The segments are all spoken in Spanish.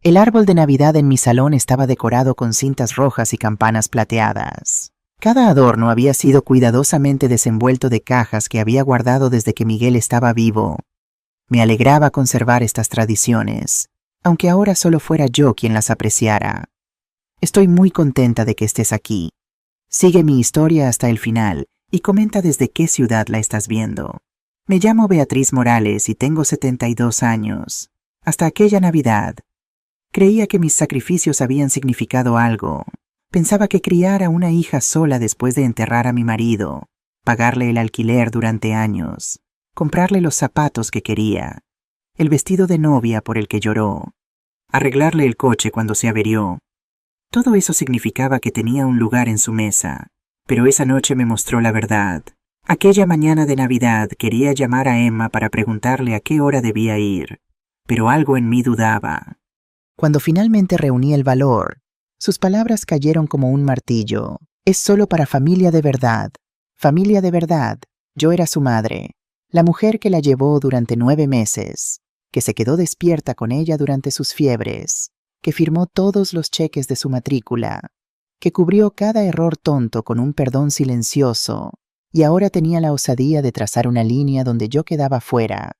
El árbol de Navidad en mi salón estaba decorado con cintas rojas y campanas plateadas. Cada adorno había sido cuidadosamente desenvuelto de cajas que había guardado desde que Miguel estaba vivo. Me alegraba conservar estas tradiciones, aunque ahora solo fuera yo quien las apreciara. Estoy muy contenta de que estés aquí. Sigue mi historia hasta el final y comenta desde qué ciudad la estás viendo. Me llamo Beatriz Morales y tengo 72 años. Hasta aquella Navidad, creía que mis sacrificios habían significado algo. Pensaba que criar a una hija sola después de enterrar a mi marido, pagarle el alquiler durante años, comprarle los zapatos que quería, el vestido de novia por el que lloró, arreglarle el coche cuando se averió. Todo eso significaba que tenía un lugar en su mesa, pero esa noche me mostró la verdad. Aquella mañana de Navidad quería llamar a Emma para preguntarle a qué hora debía ir, pero algo en mí dudaba. Cuando finalmente reuní el valor, sus palabras cayeron como un martillo. Es solo para familia de verdad. Familia de verdad. Yo era su madre, la mujer que la llevó durante 9 meses, que se quedó despierta con ella durante sus fiebres, que firmó todos los cheques de su matrícula, que cubrió cada error tonto con un perdón silencioso, y ahora tenía la osadía de trazar una línea donde yo quedaba fuera.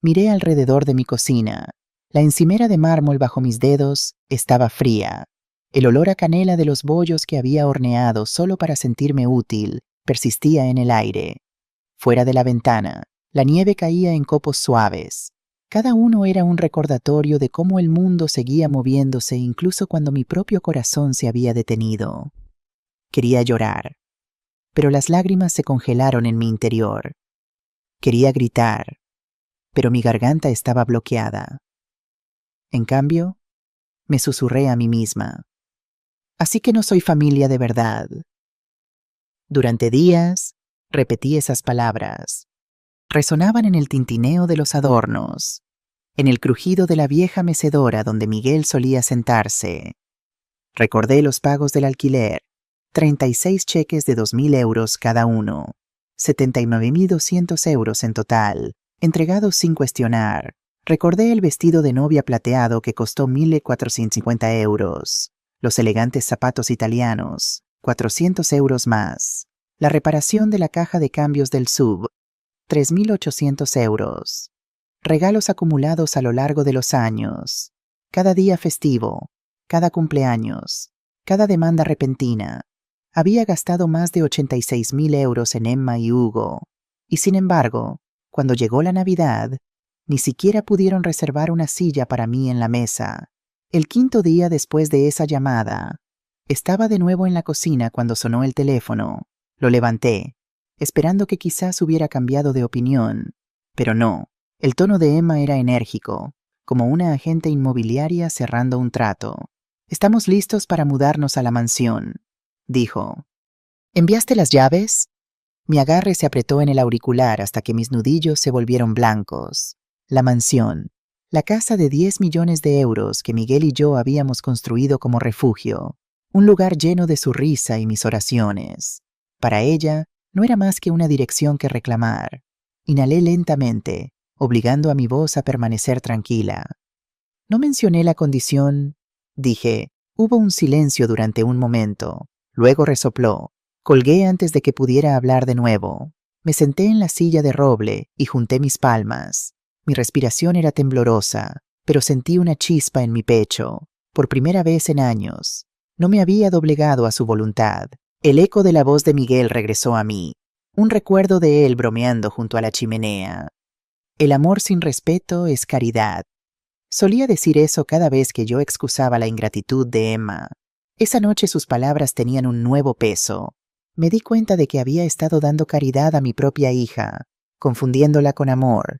Miré alrededor de mi cocina. La encimera de mármol bajo mis dedos estaba fría. El olor a canela de los bollos que había horneado solo para sentirme útil persistía en el aire. Fuera de la ventana, la nieve caía en copos suaves. Cada uno era un recordatorio de cómo el mundo seguía moviéndose incluso cuando mi propio corazón se había detenido. Quería llorar, pero las lágrimas se congelaron en mi interior. Quería gritar, pero mi garganta estaba bloqueada. En cambio, me susurré a mí misma. Así que no soy familia de verdad. Durante días, repetí esas palabras. Resonaban en el tintineo de los adornos, en el crujido de la vieja mecedora donde Miguel solía sentarse. Recordé los pagos del alquiler, 36 cheques de 2.000 euros cada uno, 79.200 euros en total, entregados sin cuestionar. Recordé el vestido de novia plateado que costó 1.450 euros, los elegantes zapatos italianos, 400 euros más, la reparación de la caja de cambios del sub, 3.800 euros, regalos acumulados a lo largo de los años, cada día festivo, cada cumpleaños, cada demanda repentina. Había gastado más de 86.000 euros en Emma y Hugo, y sin embargo, cuando llegó la Navidad, ni siquiera pudieron reservar una silla para mí en la mesa. El 5.º día después de esa llamada, estaba de nuevo en la cocina cuando sonó el teléfono. Lo levanté, esperando que quizás hubiera cambiado de opinión, pero no. El tono de Emma era enérgico, como una agente inmobiliaria cerrando un trato. «Estamos listos para mudarnos a la mansión», dijo. «¿Enviaste las llaves?» Mi agarre se apretó en el auricular hasta que mis nudillos se volvieron blancos. La mansión, la casa de 10 millones de euros que Miguel y yo habíamos construido como refugio, un lugar lleno de su risa y mis oraciones. Para ella, no era más que una dirección que reclamar. Inhalé lentamente, obligando a mi voz a permanecer tranquila. No mencioné la condición, dije. Hubo un silencio durante un momento. Luego resopló. Colgué antes de que pudiera hablar de nuevo. Me senté en la silla de roble y junté mis palmas. Mi respiración era temblorosa, pero sentí una chispa en mi pecho. Por primera vez en años. No me había doblegado a su voluntad. El eco de la voz de Miguel regresó a mí. Un recuerdo de él bromeando junto a la chimenea. El amor sin respeto es caridad. Solía decir eso cada vez que yo excusaba la ingratitud de Emma. Esa noche sus palabras tenían un nuevo peso. Me di cuenta de que había estado dando caridad a mi propia hija, confundiéndola con amor.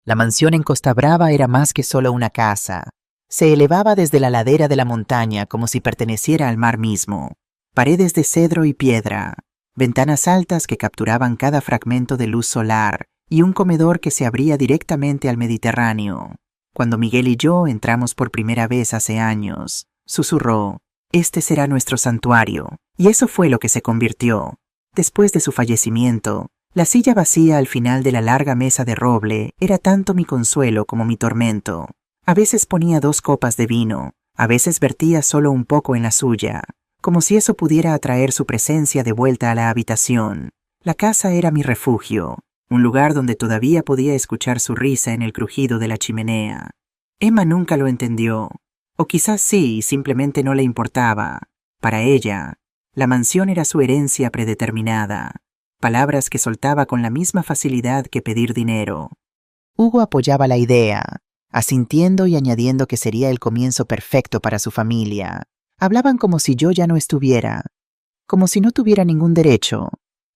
La mansión en Costa Brava era más que solo una casa. Se elevaba desde la ladera de la montaña como si perteneciera al mar mismo. Paredes de cedro y piedra, ventanas altas que capturaban cada fragmento de luz solar y un comedor que se abría directamente al Mediterráneo. Cuando Miguel y yo entramos por primera vez hace años, susurró: «Este será nuestro santuario», y eso fue lo que se convirtió. Después de su fallecimiento, la silla vacía al final de la larga mesa de roble era tanto mi consuelo como mi tormento. A veces ponía 2 copas de vino, a veces vertía solo un poco en la suya, como si eso pudiera atraer su presencia de vuelta a la habitación. La casa era mi refugio, un lugar donde todavía podía escuchar su risa en el crujido de la chimenea. Emma nunca lo entendió, o quizás sí, y simplemente no le importaba. Para ella, la mansión era su herencia predeterminada, palabras que soltaba con la misma facilidad que pedir dinero. Hugo apoyaba la idea, asintiendo y añadiendo que sería el comienzo perfecto para su familia. Hablaban como si yo ya no estuviera, como si no tuviera ningún derecho.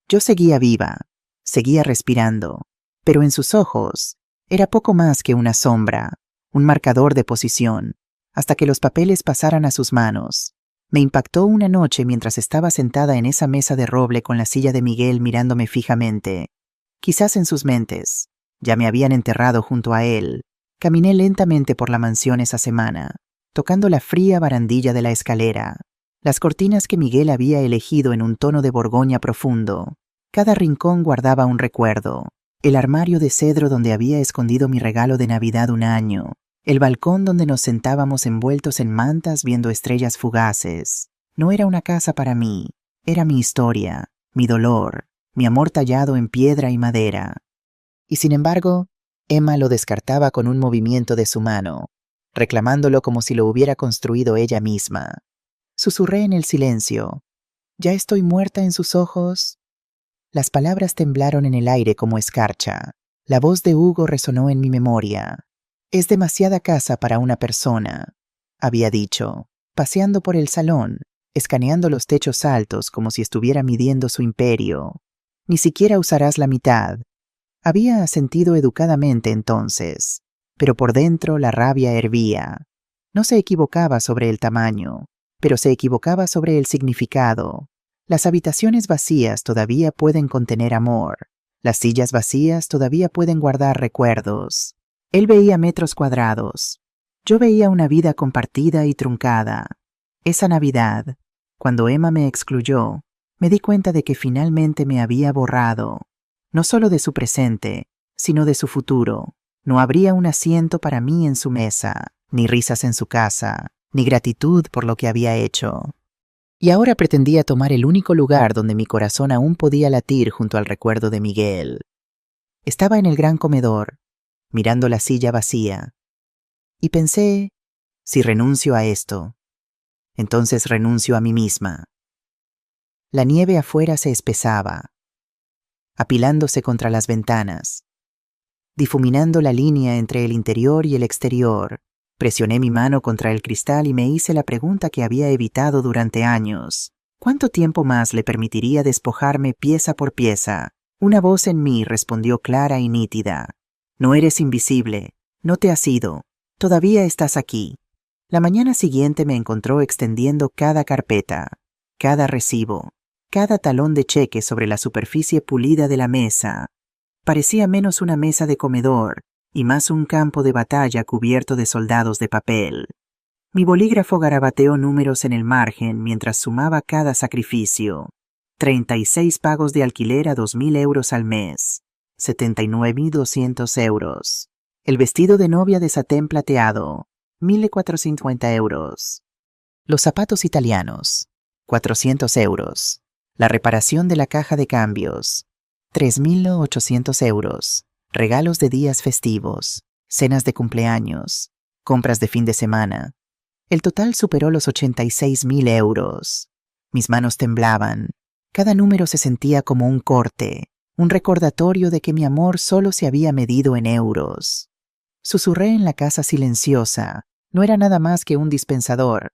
Yo seguía viva, seguía respirando, pero en sus ojos era poco más que una sombra, un marcador de posición, hasta que los papeles pasaran a sus manos. Me impactó una noche mientras estaba sentada en esa mesa de roble con la silla de Miguel mirándome fijamente. Quizás en sus mentes ya me habían enterrado junto a él. Caminé lentamente por la mansión esa semana, tocando la fría barandilla de la escalera, las cortinas que Miguel había elegido en un tono de Borgoña profundo. Cada rincón guardaba un recuerdo, el armario de cedro donde había escondido mi regalo de Navidad un año, el balcón donde nos sentábamos envueltos en mantas viendo estrellas fugaces. No era una casa para mí, era mi historia, mi dolor, mi amor tallado en piedra y madera. Y sin embargo, Emma lo descartaba con un movimiento de su mano, reclamándolo como si lo hubiera construido ella misma. Susurré en el silencio. ¿Ya estoy muerta en sus ojos? Las palabras temblaron en el aire como escarcha. La voz de Hugo resonó en mi memoria. Es demasiada casa para una persona, había dicho, paseando por el salón, escaneando los techos altos como si estuviera midiendo su imperio. Ni siquiera usarás la mitad. Había asentido educadamente entonces, pero por dentro la rabia hervía. No se equivocaba sobre el tamaño, pero se equivocaba sobre el significado. Las habitaciones vacías todavía pueden contener amor. Las sillas vacías todavía pueden guardar recuerdos. Él veía metros cuadrados. Yo veía una vida compartida y truncada. Esa Navidad, cuando Emma me excluyó, me di cuenta de que finalmente me había borrado. No solo de su presente, sino de su futuro. No habría un asiento para mí en su mesa, ni risas en su casa, ni gratitud por lo que había hecho. Y ahora pretendía tomar el único lugar donde mi corazón aún podía latir junto al recuerdo de Miguel. Estaba en el gran comedor, mirando la silla vacía, y pensé, si renuncio a esto, entonces renuncio a mí misma. La nieve afuera se espesaba, apilándose contra las ventanas, difuminando la línea entre el interior y el exterior. Presioné mi mano contra el cristal y me hice la pregunta que había evitado durante años. ¿Cuánto tiempo más le permitiría despojarme pieza por pieza? Una voz en mí respondió clara y nítida. No eres invisible, no te has ido, todavía estás aquí. La mañana siguiente me encontró extendiendo cada carpeta, cada recibo, cada talón de cheque sobre la superficie pulida de la mesa. Parecía menos una mesa de comedor y más un campo de batalla cubierto de soldados de papel. Mi bolígrafo garabateó números en el margen mientras sumaba cada sacrificio. 36 pagos de alquiler a 2.000 euros al mes. 79.200 euros. El vestido de novia de satén plateado. 1.450 euros. Los zapatos italianos. 400 euros. La reparación de la caja de cambios. 3.800 euros. Regalos de días festivos. Cenas de cumpleaños. Compras de fin de semana. El total superó los 86.000 euros. Mis manos temblaban. Cada número se sentía como un corte, un recordatorio de que mi amor solo se había medido en euros. Susurré en la casa silenciosa. No era nada más que un dispensador.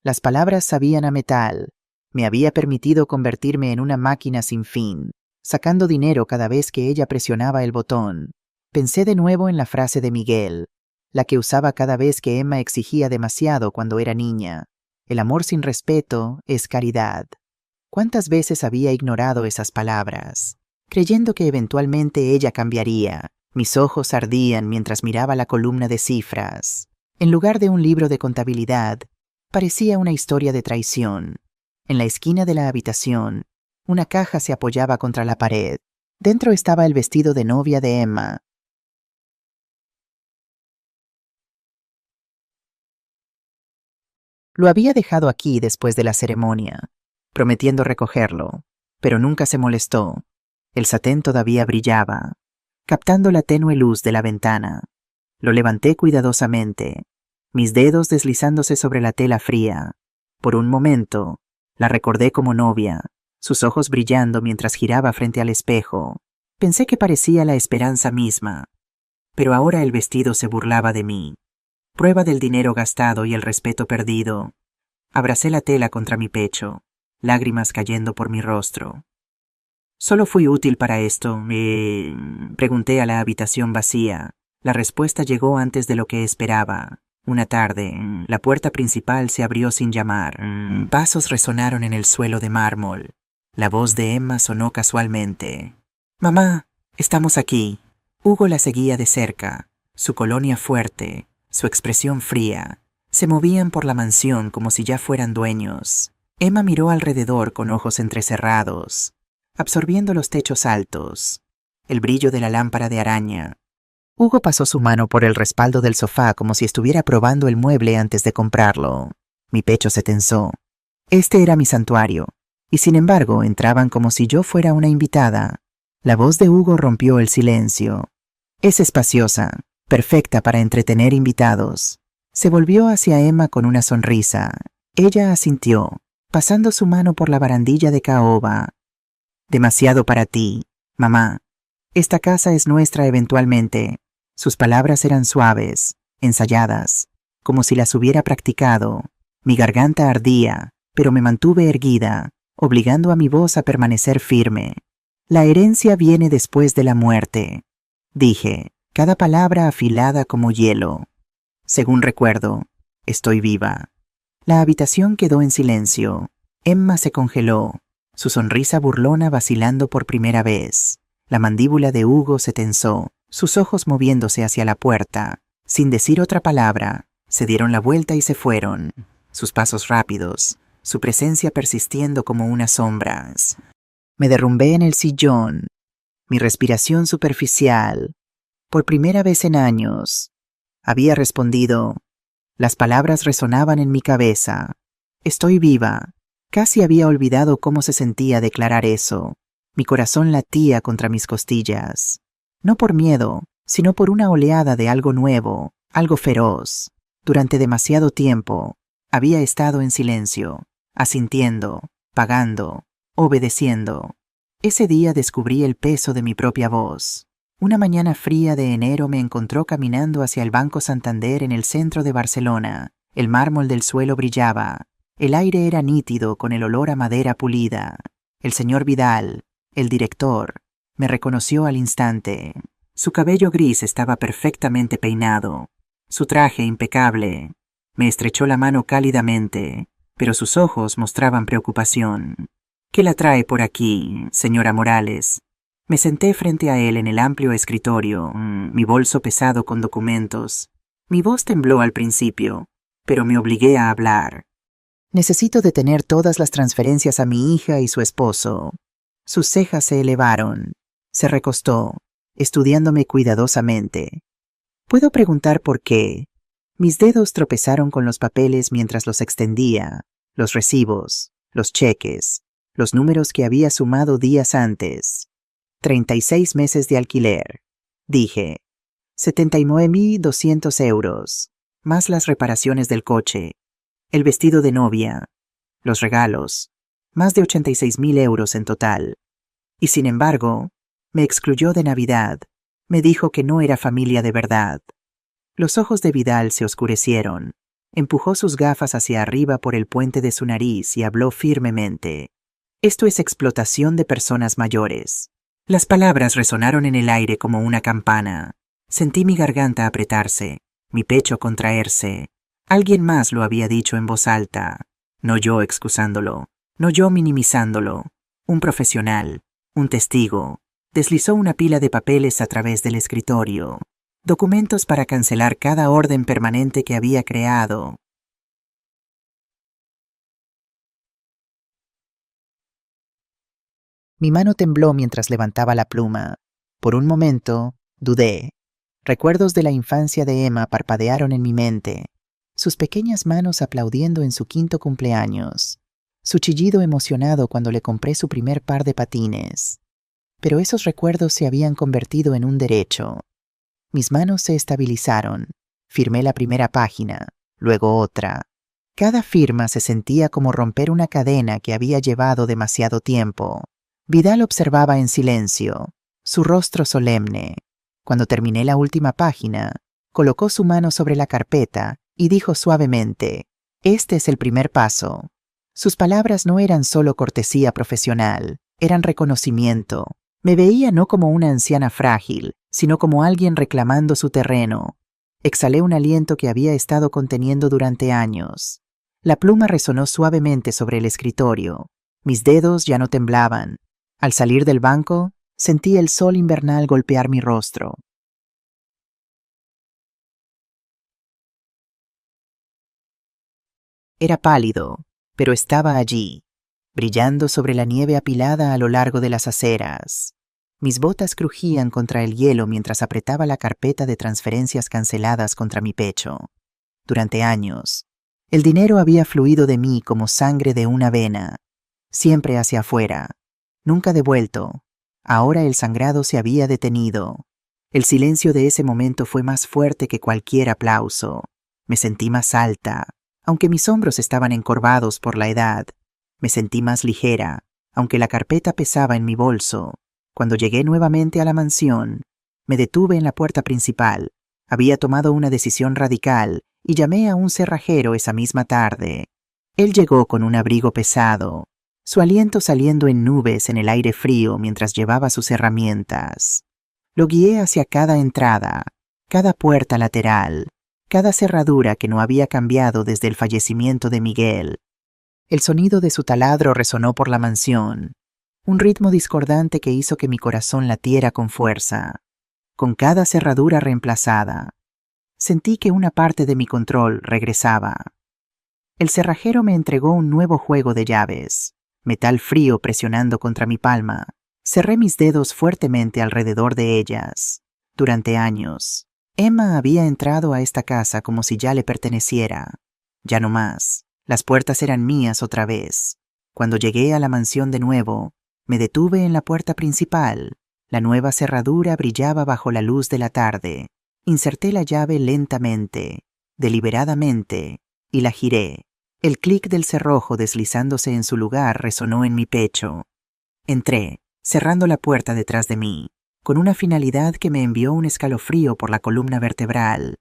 Las palabras sabían a metal. Me había permitido convertirme en una máquina sin fin, sacando dinero cada vez que ella presionaba el botón. Pensé de nuevo en la frase de Miguel, la que usaba cada vez que Emma exigía demasiado cuando era niña. El amor sin respeto es caridad. ¿Cuántas veces había ignorado esas palabras, creyendo que eventualmente ella cambiaría? Mis ojos ardían mientras miraba la columna de cifras. En lugar de un libro de contabilidad, parecía una historia de traición. En la esquina de la habitación, una caja se apoyaba contra la pared. Dentro estaba el vestido de novia de Emma, Lo había dejado aquí después de la ceremonia, prometiendo recogerlo, pero nunca se molestó. El satén todavía brillaba, captando la tenue luz de la ventana. Lo levanté cuidadosamente, mis dedos deslizándose sobre la tela fría. Por un momento, la recordé como novia, sus ojos brillando mientras giraba frente al espejo. Pensé que parecía la esperanza misma, pero ahora el vestido se burlaba de mí. Prueba del dinero gastado y el respeto perdido. Abracé la tela contra mi pecho, lágrimas cayendo por mi rostro. ¿Solo fui útil para esto? Pregunté a la habitación vacía. La respuesta llegó antes de lo que esperaba. Una tarde, la puerta principal se abrió sin llamar. Pasos resonaron en el suelo de mármol. La voz de Emma sonó casualmente. «Mamá, estamos aquí». Hugo la seguía de cerca. Su colonia fuerte, su expresión fría, se movían por la mansión como si ya fueran dueños. Emma miró alrededor con ojos entrecerrados, absorbiendo los techos altos, el brillo de la lámpara de araña. Hugo pasó su mano por el respaldo del sofá como si estuviera probando el mueble antes de comprarlo. Mi pecho se tensó. Este era mi santuario, y sin embargo entraban como si yo fuera una invitada. La voz de Hugo rompió el silencio. «Es espaciosa, perfecta para entretener invitados». Se volvió hacia Emma con una sonrisa. Ella asintió, pasando su mano por la barandilla de caoba. «Demasiado para ti, mamá. Esta casa es nuestra eventualmente». Sus palabras eran suaves, ensayadas, como si las hubiera practicado. Mi garganta ardía, pero me mantuve erguida, obligando a mi voz a permanecer firme. «La herencia viene después de la muerte», dije, cada palabra afilada como hielo. «Según recuerdo, estoy viva». La habitación quedó en silencio. Emma se congeló, su sonrisa burlona vacilando por primera vez. La mandíbula de Hugo se tensó, sus ojos moviéndose hacia la puerta. Sin decir otra palabra, se dieron la vuelta y se fueron. Sus pasos rápidos, su presencia persistiendo como unas sombras. Me derrumbé en el sillón, mi respiración superficial. Por primera vez en años, había respondido. Las palabras resonaban en mi cabeza. «Estoy viva». Casi había olvidado cómo se sentía declarar eso. Mi corazón latía contra mis costillas. No por miedo, sino por una oleada de algo nuevo, algo feroz. Durante demasiado tiempo, había estado en silencio, asintiendo, pagando, obedeciendo. Ese día descubrí el peso de mi propia voz. Una mañana fría de enero me encontró caminando hacia el Banco Santander en el centro de Barcelona. El mármol del suelo brillaba. El aire era nítido con el olor a madera pulida. El señor Vidal, el director, me reconoció al instante. Su cabello gris estaba perfectamente peinado, su traje impecable. Me estrechó la mano cálidamente, pero sus ojos mostraban preocupación. «¿Qué la trae por aquí, señora Morales?» Me senté frente a él en el amplio escritorio, mi bolso pesado con documentos. Mi voz tembló al principio, pero me obligué a hablar. «Necesito detener todas las transferencias a mi hija y su esposo». Sus cejas se elevaron. Se recostó, estudiándome cuidadosamente. «¿Puedo preguntar por qué?» Mis dedos tropezaron con los papeles mientras los extendía, los recibos, los cheques, los números que había sumado días antes. 36 meses de alquiler, dije. 79.200 euros, más las reparaciones del coche, el vestido de novia, los regalos, más de 86.000 euros en total. Y sin embargo, me excluyó de Navidad, me dijo que no era familia de verdad. Los ojos de Vidal se oscurecieron, empujó sus gafas hacia arriba por el puente de su nariz y habló firmemente. «Esto es explotación de personas mayores». Las palabras resonaron en el aire como una campana. Sentí mi garganta apretarse, mi pecho contraerse. Alguien más lo había dicho en voz alta, no yo excusándolo, no yo minimizándolo. Un profesional, un testigo, deslizó una pila de papeles a través del escritorio, documentos para cancelar cada orden permanente que había creado. Mi mano tembló mientras levantaba la pluma. Por un momento, dudé. Recuerdos de la infancia de Emma parpadearon en mi mente. sus pequeñas manos aplaudiendo en su 5º cumpleaños, su chillido emocionado cuando le compré su primer par de patines. Pero esos recuerdos se habían convertido en un derecho. Mis manos se estabilizaron. Firmé la primera página, luego otra. Cada firma se sentía como romper una cadena que había llevado demasiado tiempo. Vidal observaba en silencio, su rostro solemne. Cuando terminé la última página, colocó su mano sobre la carpeta y dijo suavemente: «Este es el primer paso». Sus palabras no eran solo cortesía profesional, eran reconocimiento. Me veía no como una anciana frágil, sino como alguien reclamando su terreno. Exhalé un aliento que había estado conteniendo durante años. La pluma resonó suavemente sobre el escritorio. Mis dedos ya no temblaban. Al salir del banco, sentí el sol invernal golpear mi rostro. Era pálido, pero estaba allí, brillando sobre la nieve apilada a lo largo de las aceras. Mis botas crujían contra el hielo mientras apretaba la carpeta de transferencias canceladas contra mi pecho. Durante años, el dinero había fluido de mí como sangre de una vena, siempre hacia afuera, nunca devuelto. Ahora el sangrado se había detenido. El silencio de ese momento fue más fuerte que cualquier aplauso. Me sentí más alta, aunque mis hombros estaban encorvados por la edad. Me sentí más ligera, aunque la carpeta pesaba en mi bolso. Cuando llegué nuevamente a la mansión, me detuve en la puerta principal. Había tomado una decisión radical y llamé a un cerrajero esa misma tarde. Él llegó con un abrigo pesado, su aliento saliendo en nubes en el aire frío mientras llevaba sus herramientas. Lo guié hacia cada entrada, cada puerta lateral, cada cerradura que no había cambiado desde el fallecimiento de Miguel. El sonido de su taladro resonó por la mansión, un ritmo discordante que hizo que mi corazón latiera con fuerza. Con cada cerradura reemplazada, sentí que una parte de mi control regresaba. El cerrajero me entregó un nuevo juego de llaves, metal frío presionando contra mi palma. Cerré mis dedos fuertemente alrededor de ellas. Durante años, Emma había entrado a esta casa como si ya le perteneciera. Ya no más. Las puertas eran mías otra vez. Cuando llegué a la mansión de nuevo, me detuve en la puerta principal. La nueva cerradura brillaba bajo la luz de la tarde. Inserté la llave lentamente, deliberadamente, y la giré. El clic del cerrojo deslizándose en su lugar resonó en mi pecho. Entré, cerrando la puerta detrás de mí, con una finalidad que me envió un escalofrío por la columna vertebral.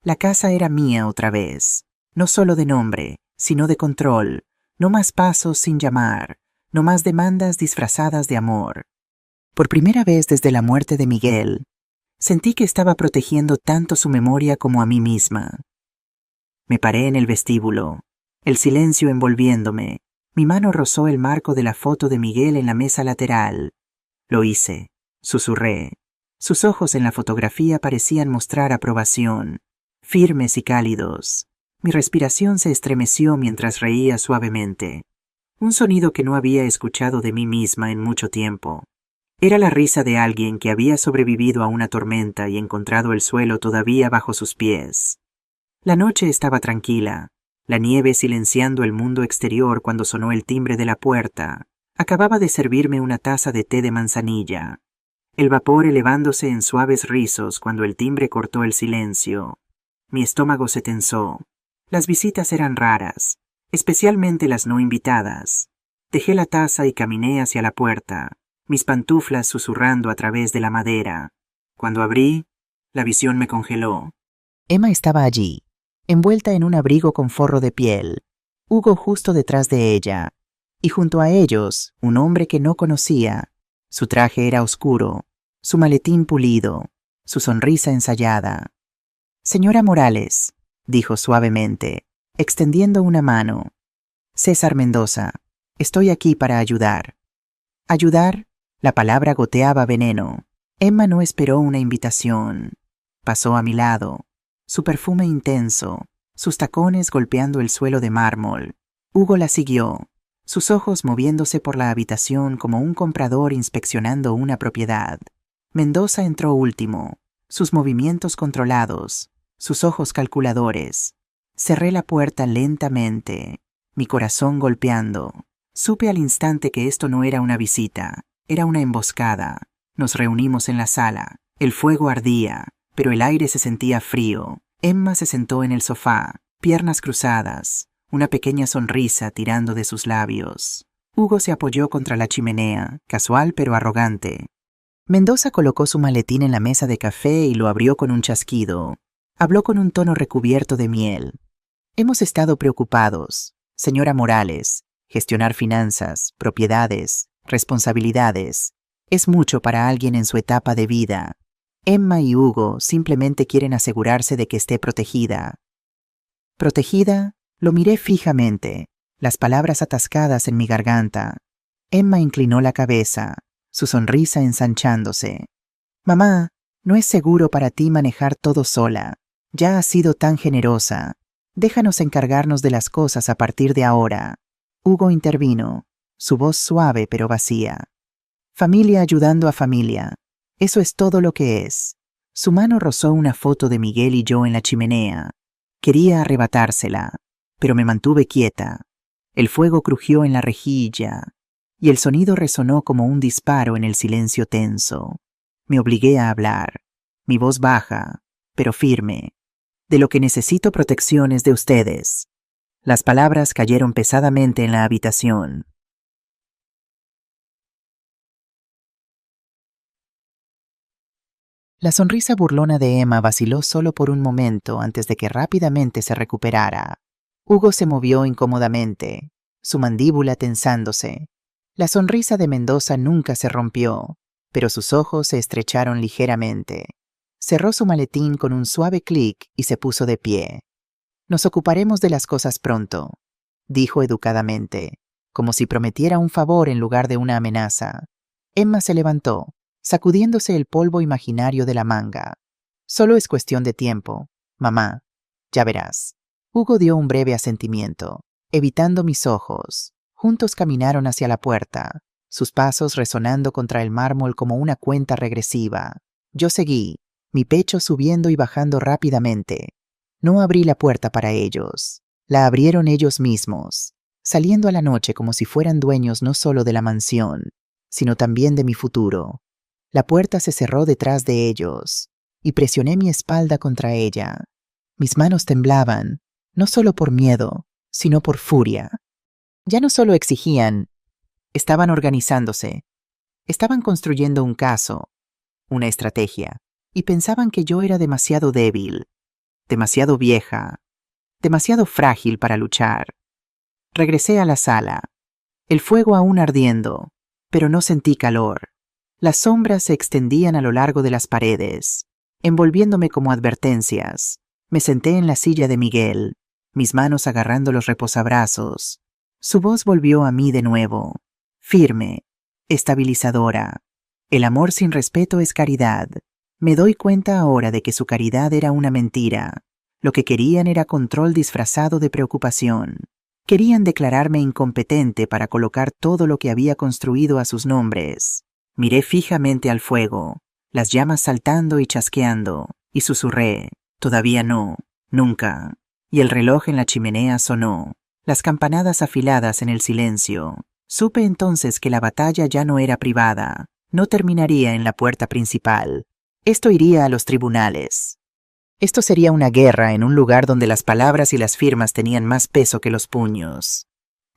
La casa era mía otra vez, no solo de nombre, sino de control. No más pasos sin llamar, no más demandas disfrazadas de amor. Por primera vez desde la muerte de Miguel, sentí que estaba protegiendo tanto su memoria como a mí misma. Me paré en el vestíbulo, el silencio envolviéndome. Mi mano rozó el marco de la foto de Miguel en la mesa lateral. Lo hice, susurré. Sus ojos en la fotografía parecían mostrar aprobación, firmes y cálidos. Mi respiración se estremeció mientras reía suavemente. Un sonido que no había escuchado de mí misma en mucho tiempo. Era la risa de alguien que había sobrevivido a una tormenta y encontrado el suelo todavía bajo sus pies. La noche estaba tranquila, la nieve silenciando el mundo exterior cuando sonó el timbre de la puerta. Acababa de servirme una taza de té de manzanilla, el vapor elevándose en suaves rizos cuando el timbre cortó el silencio. Mi estómago se tensó. Las visitas eran raras, especialmente las no invitadas. Dejé la taza y caminé hacia la puerta, mis pantuflas susurrando a través de la madera. Cuando abrí, la visión me congeló. Emma estaba allí, envuelta en un abrigo con forro de piel, Hugo justo detrás de ella, y junto a ellos, un hombre que no conocía. Su traje era oscuro, su maletín pulido, su sonrisa ensayada. «Señora Morales», dijo suavemente, extendiendo una mano. «César Mendoza, estoy aquí para ayudar». ¿Ayudar? La palabra goteaba veneno. Emma no esperó una invitación. Pasó a mi lado, su perfume intenso, sus tacones golpeando el suelo de mármol. Hugo la siguió, sus ojos moviéndose por la habitación como un comprador inspeccionando una propiedad. Mendoza entró último, sus movimientos controlados, sus ojos calculadores. Cerré la puerta lentamente, mi corazón golpeando. Supe al instante que esto no era una visita, era una emboscada. Nos reunimos en la sala. El fuego ardía, pero el aire se sentía frío. Emma se sentó en el sofá, piernas cruzadas, una pequeña sonrisa tirando de sus labios. Hugo se apoyó contra la chimenea, casual pero arrogante. Mendoza colocó su maletín en la mesa de café y lo abrió con un chasquido. Habló con un tono recubierto de miel. Hemos estado preocupados, señora Morales. Gestionar finanzas, propiedades, responsabilidades. Es mucho para alguien en su etapa de vida. Emma y Hugo simplemente quieren asegurarse de que esté protegida. ¿Protegida? Lo miré fijamente, las palabras atascadas en mi garganta. Emma inclinó la cabeza, su sonrisa ensanchándose. Mamá, no es seguro para ti manejar todo sola. Ya has sido tan generosa. Déjanos encargarnos de las cosas a partir de ahora. Hugo intervino, su voz suave pero vacía. Familia ayudando a familia. Eso es todo lo que es. Su mano rozó una foto de Miguel y yo en la chimenea. Quería arrebatársela, pero me mantuve quieta. El fuego crujió en la rejilla, y el sonido resonó como un disparo en el silencio tenso. Me obligué a hablar, mi voz baja, pero firme. De lo que necesito protección es de ustedes. Las palabras cayeron pesadamente en la habitación. La sonrisa burlona de Emma vaciló solo por un momento antes de que rápidamente se recuperara. Hugo se movió incómodamente, su mandíbula tensándose. La sonrisa de Mendoza nunca se rompió, pero sus ojos se estrecharon ligeramente. Cerró su maletín con un suave clic y se puso de pie. Nos ocuparemos de las cosas pronto, dijo educadamente, como si prometiera un favor en lugar de una amenaza. Emma se levantó, sacudiéndose el polvo imaginario de la manga. Solo es cuestión de tiempo, mamá. Ya verás. Hugo dio un breve asentimiento, evitando mis ojos. Juntos caminaron hacia la puerta, sus pasos resonando contra el mármol como una cuenta regresiva. Yo seguí, mi pecho subiendo y bajando rápidamente. No abrí la puerta para ellos. La abrieron ellos mismos, saliendo a la noche como si fueran dueños no solo de la mansión, sino también de mi futuro. La puerta se cerró detrás de ellos, y presioné mi espalda contra ella. Mis manos temblaban, no solo por miedo, sino por furia. Ya no solo exigían, estaban organizándose. Estaban construyendo un caso, una estrategia, y pensaban que yo era demasiado débil, demasiado vieja, demasiado frágil para luchar. Regresé a la sala, el fuego aún ardiendo, pero no sentí calor. Las sombras se extendían a lo largo de las paredes, envolviéndome como advertencias. Me senté en la silla de Miguel, mis manos agarrando los reposabrazos. Su voz volvió a mí de nuevo, firme, estabilizadora. El amor sin respeto es caridad. Me doy cuenta ahora de que su caridad era una mentira. Lo que querían era control disfrazado de preocupación. Querían declararme incompetente para colocar todo lo que había construido a sus nombres. Miré fijamente al fuego, las llamas saltando y chasqueando, y susurré, todavía no, nunca. Y el reloj en la chimenea sonó, las campanadas afiladas en el silencio. Supe entonces que la batalla ya no era privada, no terminaría en la puerta principal. Esto iría a los tribunales. Esto sería una guerra en un lugar donde las palabras y las firmas tenían más peso que los puños.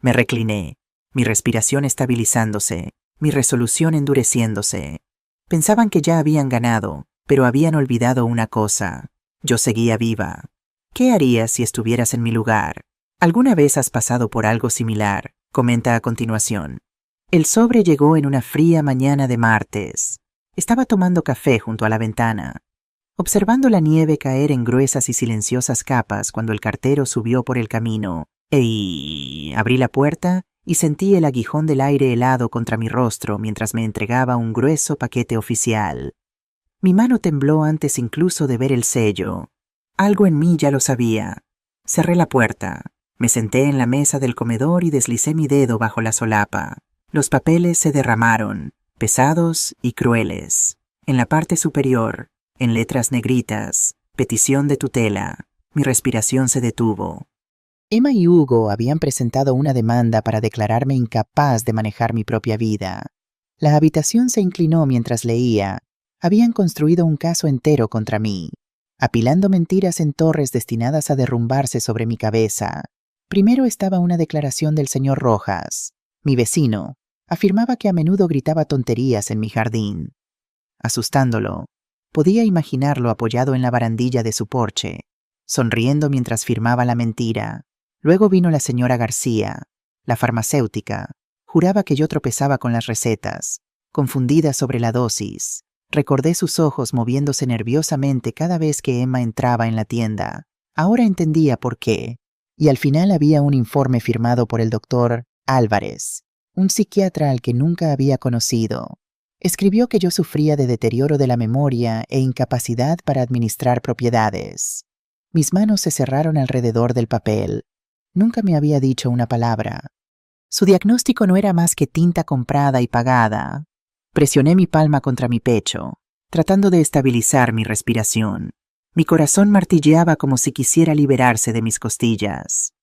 Me recliné, mi respiración estabilizándose, mi resolución endureciéndose. Pensaban que ya habían ganado, pero habían olvidado una cosa. Yo seguía viva. ¿Qué harías si estuvieras en mi lugar? ¿Alguna vez has pasado por algo similar? Comenta a continuación. El sobre llegó en una fría mañana de martes. Estaba tomando café junto a la ventana, observando la nieve caer en gruesas y silenciosas capas cuando el cartero subió por el camino. Abrí la puerta y sentí el aguijón del aire helado contra mi rostro mientras me entregaba un grueso paquete oficial. Mi mano tembló antes incluso de ver el sello. Algo en mí ya lo sabía. Cerré la puerta, me senté en la mesa del comedor y deslicé mi dedo bajo la solapa. Los papeles se derramaron, pesados y crueles. En la parte superior, en letras negritas, petición de tutela. Mi respiración se detuvo. Emma y Hugo habían presentado una demanda para declararme incapaz de manejar mi propia vida. La habitación se inclinó mientras leía. Habían construido un caso entero contra mí, apilando mentiras en torres destinadas a derrumbarse sobre mi cabeza. Primero estaba una declaración del señor Rojas. Mi vecino afirmaba que a menudo gritaba tonterías en mi jardín. Asustándolo, podía imaginarlo apoyado en la barandilla de su porche, sonriendo mientras firmaba la mentira. Luego vino la señora García, la farmacéutica. Juraba que yo tropezaba con las recetas, confundida sobre la dosis. Recordé sus ojos moviéndose nerviosamente cada vez que Emma entraba en la tienda. Ahora entendía por qué. Y al final había un informe firmado por el doctor Álvarez, un psiquiatra al que nunca había conocido. Escribió que yo sufría de deterioro de la memoria e incapacidad para administrar propiedades. Mis manos se cerraron alrededor del papel. Nunca me había dicho una palabra. Su diagnóstico no era más que tinta comprada y pagada. Presioné mi palma contra mi pecho, tratando de estabilizar mi respiración. Mi corazón martilleaba como si quisiera liberarse de mis costillas.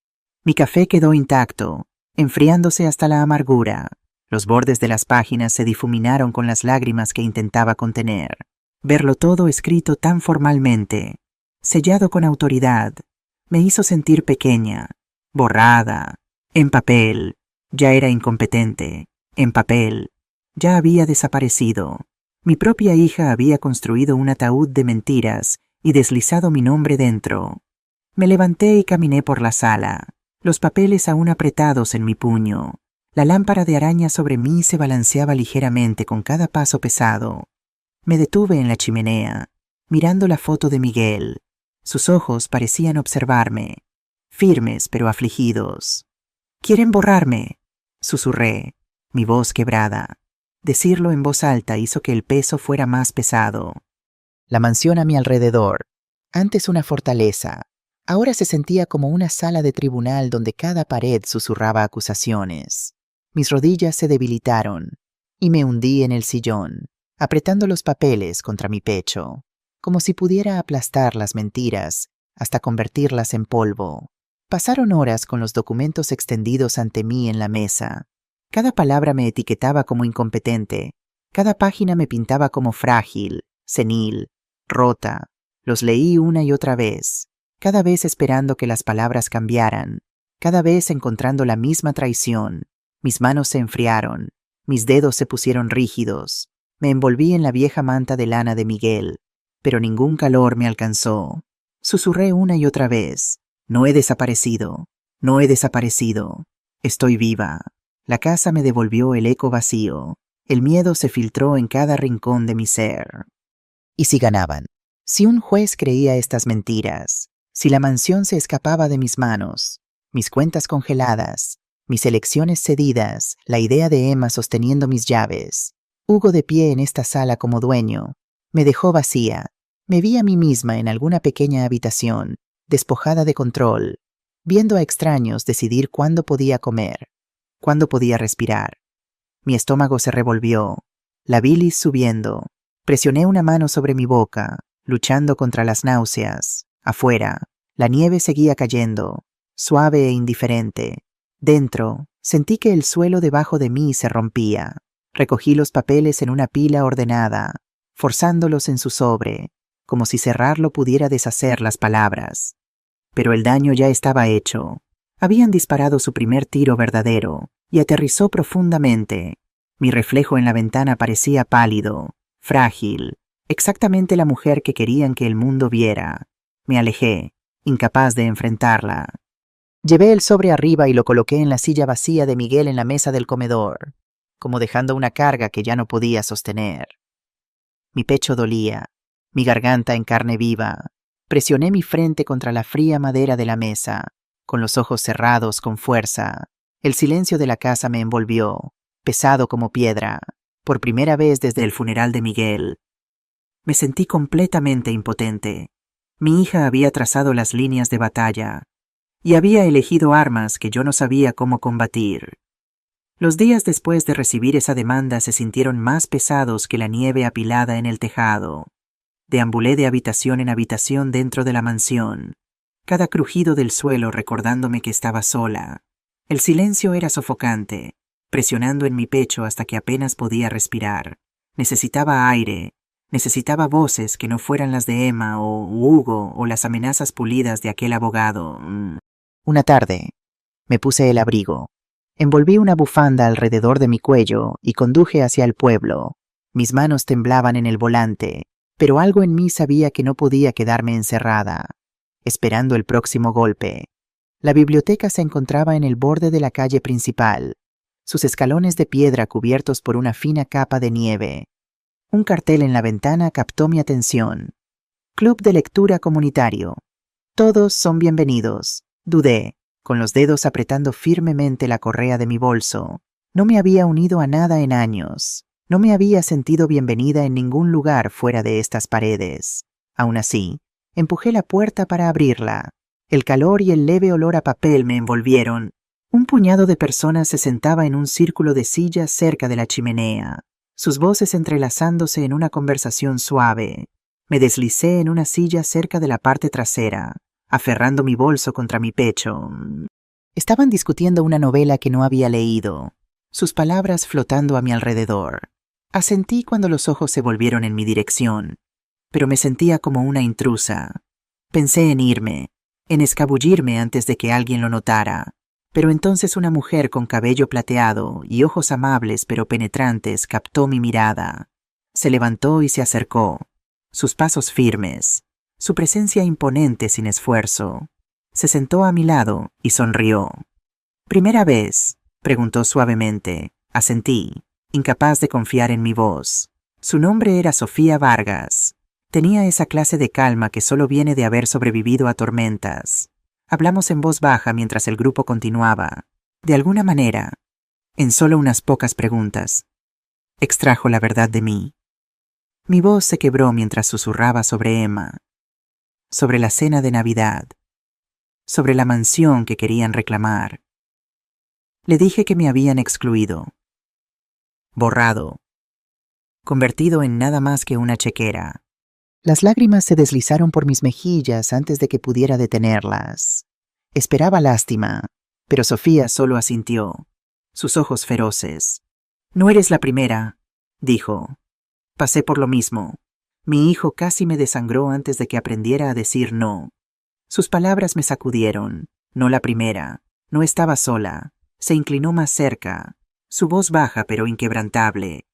Mi café quedó intacto, enfriándose hasta la amargura. Los bordes de las páginas se difuminaron con las lágrimas que intentaba contener. Verlo todo escrito tan formalmente, sellado con autoridad, me hizo sentir pequeña, borrada, en papel. Ya era incompetente, en papel. Ya había desaparecido. Mi propia hija había construido un ataúd de mentiras y deslizado mi nombre dentro. Me levanté y caminé por la sala, los papeles aún apretados en mi puño. La lámpara de araña sobre mí se balanceaba ligeramente con cada paso pesado. Me detuve en la chimenea, mirando la foto de Miguel. Sus ojos parecían observarme, firmes pero afligidos. «¿Quieren borrarme?», susurré, mi voz quebrada. Decirlo en voz alta hizo que el peso fuera más pesado. La mansión a mi alrededor, antes una fortaleza, ahora se sentía como una sala de tribunal donde cada pared susurraba acusaciones. Mis rodillas se debilitaron y me hundí en el sillón, apretando los papeles contra mi pecho, como si pudiera aplastar las mentiras hasta convertirlas en polvo. Pasaron horas con los documentos extendidos ante mí en la mesa. Cada palabra me etiquetaba como incompetente. Cada página me pintaba como frágil, senil, rota. Los leí una y otra vez, cada vez esperando que las palabras cambiaran, cada vez encontrando la misma traición. Mis manos se enfriaron, mis dedos se pusieron rígidos. Me envolví en la vieja manta de lana de Miguel, pero ningún calor me alcanzó. Susurré una y otra vez. No he desaparecido, no he desaparecido. Estoy viva. La casa me devolvió el eco vacío. El miedo se filtró en cada rincón de mi ser. ¿Y si ganaban? Si un juez creía estas mentiras, si la mansión se escapaba de mis manos, mis cuentas congeladas, mis elecciones cedidas, la idea de Emma sosteniendo mis llaves, Hugo de pie en esta sala como dueño, me dejó vacía. Me vi a mí misma en alguna pequeña habitación, despojada de control, viendo a extraños decidir cuándo podía comer, cuándo podía respirar. Mi estómago se revolvió, la bilis subiendo. Presioné una mano sobre mi boca, luchando contra las náuseas. Afuera, la nieve seguía cayendo, suave e indiferente. Dentro, sentí que el suelo debajo de mí se rompía. Recogí los papeles en una pila ordenada, forzándolos en su sobre, como si cerrarlo pudiera deshacer las palabras. Pero el daño ya estaba hecho. Habían disparado su primer tiro verdadero y aterrizó profundamente. Mi reflejo en la ventana parecía pálido, frágil, exactamente la mujer que querían que el mundo viera. Me alejé, incapaz de enfrentarla. Llevé el sobre arriba y lo coloqué en la silla vacía de Miguel en la mesa del comedor, como dejando una carga que ya no podía sostener. Mi pecho dolía, mi garganta en carne viva. Presioné mi frente contra la fría madera de la mesa, con los ojos cerrados con fuerza. El silencio de la casa me envolvió, pesado como piedra, por primera vez desde el funeral de Miguel. Me sentí completamente impotente. Mi hija había trazado las líneas de batalla y había elegido armas que yo no sabía cómo combatir. Los días después de recibir esa demanda se sintieron más pesados que la nieve apilada en el tejado. Deambulé de habitación en habitación dentro de la mansión. cada crujido del suelo recordándome que estaba sola. El silencio era sofocante, presionando en mi pecho hasta que apenas podía respirar. Necesitaba aire, necesitaba voces que no fueran las de Emma o Hugo o las amenazas pulidas de aquel abogado. Una tarde, me puse el abrigo. Envolví una bufanda alrededor de mi cuello y conduje hacia el pueblo. Mis manos temblaban en el volante, pero algo en mí sabía que no podía quedarme encerrada, esperando el próximo golpe. La biblioteca se encontraba en el borde de la calle principal, sus escalones de piedra cubiertos por una fina capa de nieve. Un cartel en la ventana captó mi atención. Club de lectura comunitario. Todos son bienvenidos, dudé, con los dedos apretando firmemente la correa de mi bolso. No me había unido a nada en años. No me había sentido bienvenida en ningún lugar fuera de estas paredes. Aún así, empujé la puerta para abrirla. El calor y el leve olor a papel me envolvieron. Un puñado de personas se sentaba en un círculo de sillas cerca de la chimenea, sus voces entrelazándose en una conversación suave. Me deslicé en una silla cerca de la parte trasera, aferrando mi bolso contra mi pecho. Estaban discutiendo una novela que no había leído, sus palabras flotando a mi alrededor. Asentí cuando los ojos se volvieron en mi dirección, pero me sentía como una intrusa. Pensé en irme, en escabullirme antes de que alguien lo notara, pero entonces una mujer con cabello plateado y ojos amables pero penetrantes captó mi mirada. Se levantó y se acercó, sus pasos firmes, su presencia imponente sin esfuerzo. Se sentó a mi lado y sonrió. «¿Primera vez?», preguntó suavemente. Asentí, incapaz de confiar en mi voz. Su nombre era Sofía Vargas. Tenía esa clase de calma que solo viene de haber sobrevivido a tormentas. Hablamos en voz baja mientras el grupo continuaba. De alguna manera, en solo unas pocas preguntas, extrajo la verdad de mí. Mi voz se quebró mientras susurraba sobre Emma, sobre la cena de Navidad, sobre la mansión que querían reclamar. Le dije que me habían excluido, borrado, convertido en nada más que una chequera. Las lágrimas se deslizaron por mis mejillas antes de que pudiera detenerlas. Esperaba lástima, pero Sofía solo asintió, sus ojos feroces. «No eres la primera», dijo. «Pasé por lo mismo. Mi hijo casi me desangró antes de que aprendiera a decir no». Sus palabras me sacudieron. No la primera. No estaba sola. Se inclinó más cerca, su voz baja pero inquebrantable.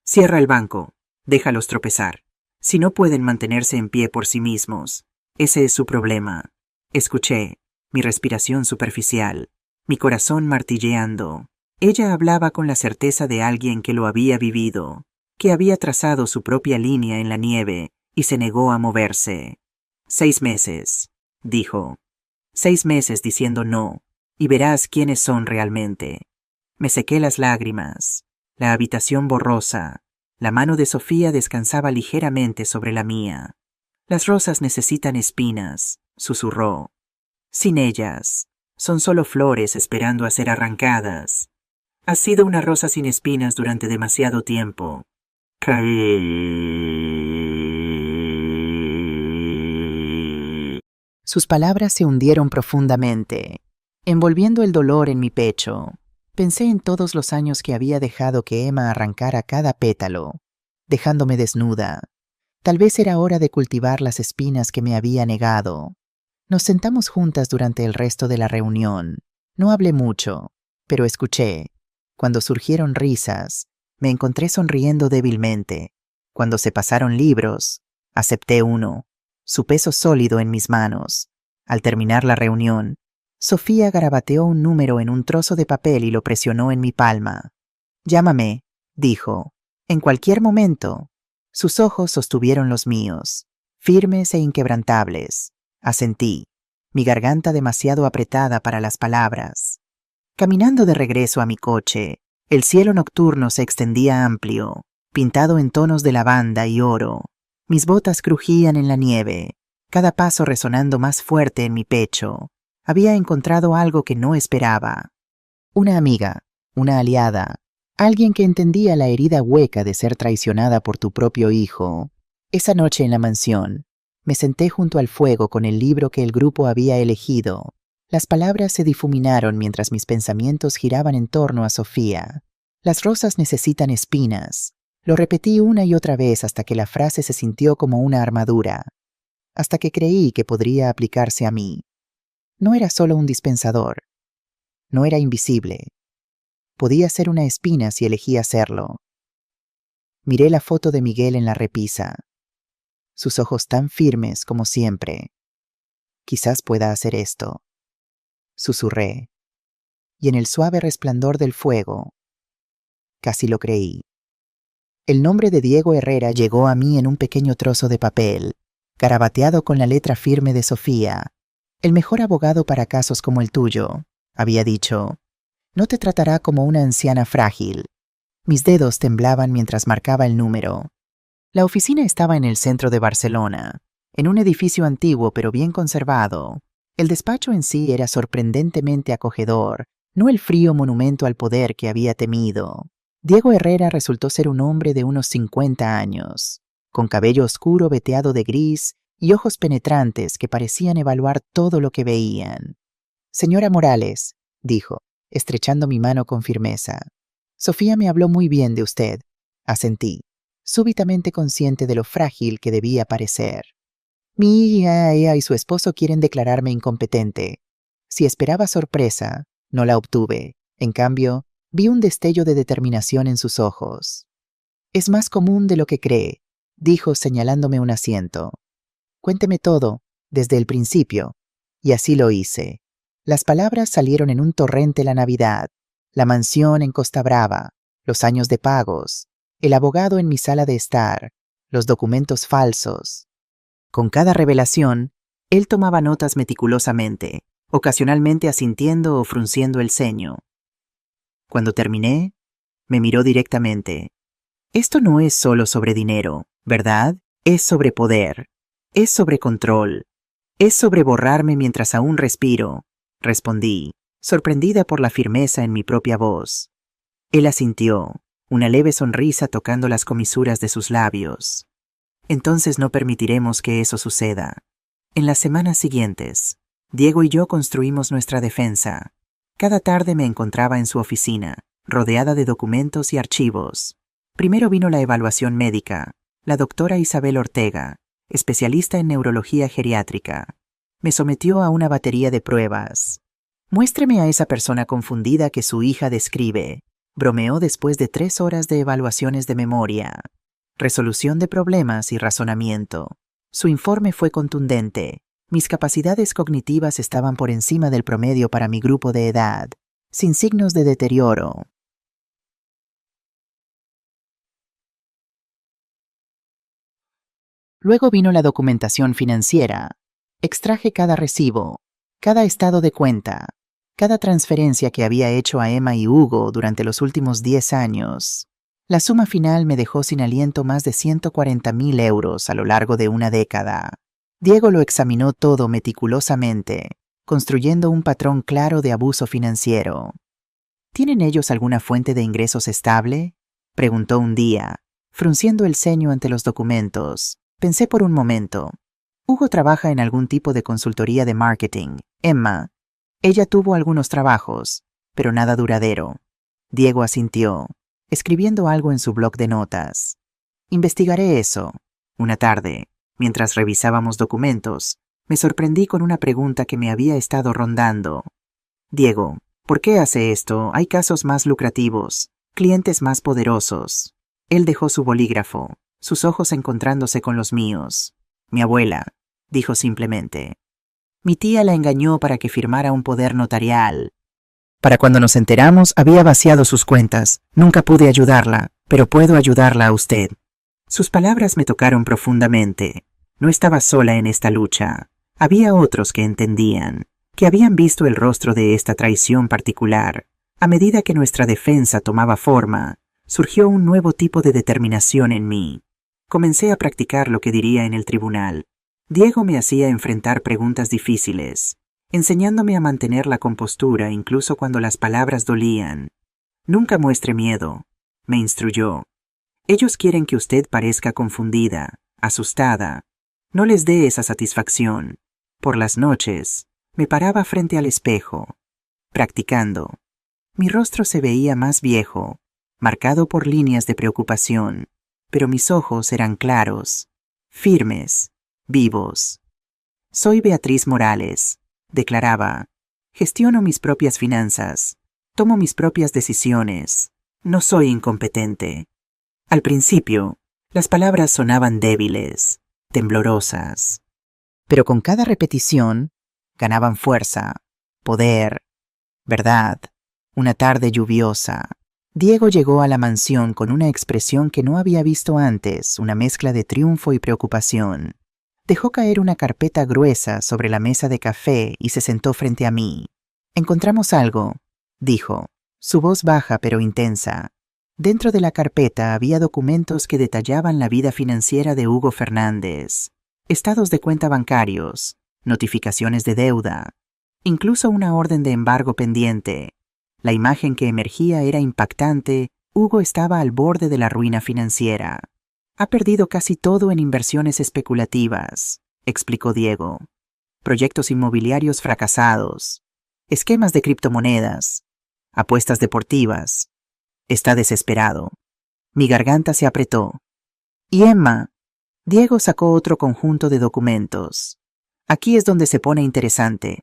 «Cierra el banco. Déjalos tropezar. Si no pueden mantenerse en pie por sí mismos, ese es su problema». Escuché, mi respiración superficial, mi corazón martilleando. Ella hablaba con la certeza de alguien que lo había vivido, que había trazado su propia línea en la nieve y se negó a moverse. 6 meses, dijo. 6 meses diciendo no, y verás quiénes son realmente. Me sequé las lágrimas, la habitación borrosa. La mano de Sofía descansaba ligeramente sobre la mía. «Las rosas necesitan espinas», susurró. «Sin ellas, son solo flores esperando a ser arrancadas. Has sido una rosa sin espinas durante demasiado tiempo». Sus palabras se hundieron profundamente, envolviendo el dolor en mi pecho. Pensé en todos los años que había dejado que Emma arrancara cada pétalo, dejándome desnuda. Tal vez era hora de cultivar las espinas que me había negado. Nos sentamos juntas durante el resto de la reunión. No hablé mucho, pero escuché. Cuando surgieron risas, me encontré sonriendo débilmente. Cuando se pasaron libros, acepté uno, su peso sólido en mis manos. Al terminar la reunión, Sofía garabateó un número en un trozo de papel y lo presionó en mi palma. «Llámame», dijo, «en cualquier momento». Sus ojos sostuvieron los míos, firmes e inquebrantables. Asentí, mi garganta demasiado apretada para las palabras. Caminando de regreso a mi coche, el cielo nocturno se extendía amplio, pintado en tonos de lavanda y oro. Mis botas crujían en la nieve, cada paso resonando más fuerte en mi pecho. Había encontrado algo que no esperaba. Una amiga, una aliada, alguien que entendía la herida hueca de ser traicionada por tu propio hijo. Esa noche en la mansión, Me senté junto al fuego con el libro que el grupo había elegido. Las palabras se difuminaron mientras mis pensamientos giraban en torno a Sofía. Las rosas necesitan espinas. Lo repetí una y otra vez hasta que la frase se sintió como una armadura, hasta que creí que podría aplicarse a mí. No era solo un dispensador. No era invisible. Podía ser una espina si elegía serlo. Miré la foto de Miguel en la repisa. Sus ojos tan firmes como siempre. Quizás pueda hacer esto. Susurré. Y en el suave resplandor del fuego, casi lo creí. El nombre de Diego Herrera llegó a mí en un pequeño trozo de papel, garabateado con la letra firme de Sofía. El mejor abogado para casos como el tuyo, había dicho. No te tratará como una anciana frágil. Mis dedos temblaban mientras marcaba el número. La oficina estaba en el centro de Barcelona, en un edificio antiguo pero bien conservado. El despacho en sí era sorprendentemente acogedor, no el frío monumento al poder que había temido. Diego Herrera resultó ser un hombre de unos 50 años, con cabello oscuro veteado de gris y ojos penetrantes que parecían evaluar todo lo que veían. Señora Morales, dijo, estrechando mi mano con firmeza. Sofía me habló muy bien de usted, asentí, súbitamente consciente de lo frágil que debía parecer. Mi hija y su esposo quieren declararme incompetente. Si esperaba sorpresa, no la obtuve. En cambio, vi un destello de determinación en sus ojos. Es más común de lo que cree, dijo señalándome un asiento. Cuénteme todo, desde el principio. Y así lo hice. Las palabras salieron en un torrente la Navidad, la mansión en Costa Brava, los años de pagos, el abogado en mi sala de estar, los documentos falsos. Con cada revelación, él tomaba notas meticulosamente, ocasionalmente asintiendo o frunciendo el ceño. Cuando terminé, me miró directamente. Esto no es solo sobre dinero, ¿verdad? Es sobre poder, es sobre control, es sobre borrarme mientras aún respiro, respondí, sorprendida por la firmeza en mi propia voz. Él asintió, una leve sonrisa tocando las comisuras de sus labios. Entonces no permitiremos que eso suceda. En las semanas siguientes, Diego y yo construimos nuestra defensa. Cada tarde me encontraba en su oficina, rodeada de documentos y archivos. Primero vino la evaluación médica, la doctora Isabel Ortega, especialista en neurología geriátrica. Me sometió a una batería de pruebas. Muéstreme a esa persona confundida que su hija describe, bromeó después de 3 horas de evaluaciones de memoria, resolución de problemas y razonamiento. Su informe fue contundente. Mis capacidades cognitivas estaban por encima del promedio para mi grupo de edad, sin signos de deterioro. Luego vino la documentación financiera. Extraje cada recibo, cada estado de cuenta, cada transferencia que había hecho a Emma y Hugo durante los últimos 10 años. La suma final me dejó sin aliento más de 140.000 euros a lo largo de una década. Diego lo examinó todo meticulosamente, construyendo un patrón claro de abuso financiero. ¿Tienen ellos alguna fuente de ingresos estable?, preguntó un día, frunciendo el ceño ante los documentos. Pensé por un momento. Hugo trabaja en algún tipo de consultoría de marketing. Emma, ella tuvo algunos trabajos, pero nada duradero. Diego asintió, escribiendo algo en su bloc de notas. Investigaré eso. Una tarde, mientras revisábamos documentos, me sorprendí con una pregunta que me había estado rondando. Diego, ¿por qué hace esto? Hay casos más lucrativos, clientes más poderosos. Él dejó su bolígrafo, sus ojos encontrándose con los míos. Mi abuela, dijo simplemente. Mi tía la engañó para que firmara un poder notarial. Para cuando nos enteramos, había vaciado sus cuentas. Nunca pude ayudarla, pero puedo ayudarla a usted. Sus palabras me tocaron profundamente. No estaba sola en esta lucha. Había otros que entendían, que habían visto el rostro de esta traición particular. A medida que nuestra defensa tomaba forma, surgió un nuevo tipo de determinación en mí. Comencé a practicar lo que diría en el tribunal. Diego me hacía enfrentar preguntas difíciles, enseñándome a mantener la compostura incluso cuando las palabras dolían. Nunca muestre miedo, me instruyó. Ellos quieren que usted parezca confundida, asustada. No les dé esa satisfacción. Por las noches, me paraba frente al espejo, practicando. Mi rostro se veía más viejo, marcado por líneas de preocupación, pero mis ojos eran claros, firmes, vivos. Soy Beatriz Morales, declaraba. Gestiono mis propias finanzas, tomo mis propias decisiones. No soy incompetente. Al principio, las palabras sonaban débiles, temblorosas. Pero con cada repetición, ganaban fuerza, poder, verdad. Una tarde lluviosa, Diego llegó a la mansión con una expresión que no había visto antes, una mezcla de triunfo y preocupación. Dejó caer una carpeta gruesa sobre la mesa de café y se sentó frente a mí. «Encontramos algo», dijo, su voz baja pero intensa. Dentro de la carpeta había documentos que detallaban la vida financiera de Hugo Fernández, estados de cuenta bancarios, notificaciones de deuda, incluso una orden de embargo pendiente. La imagen que emergía era impactante. Hugo estaba al borde de la ruina financiera. Ha perdido casi todo en inversiones especulativas, explicó Diego. Proyectos inmobiliarios fracasados, esquemas de criptomonedas, apuestas deportivas. Está desesperado. Mi garganta se apretó. ¿Y Emma? Diego sacó otro conjunto de documentos. Aquí es donde se pone interesante.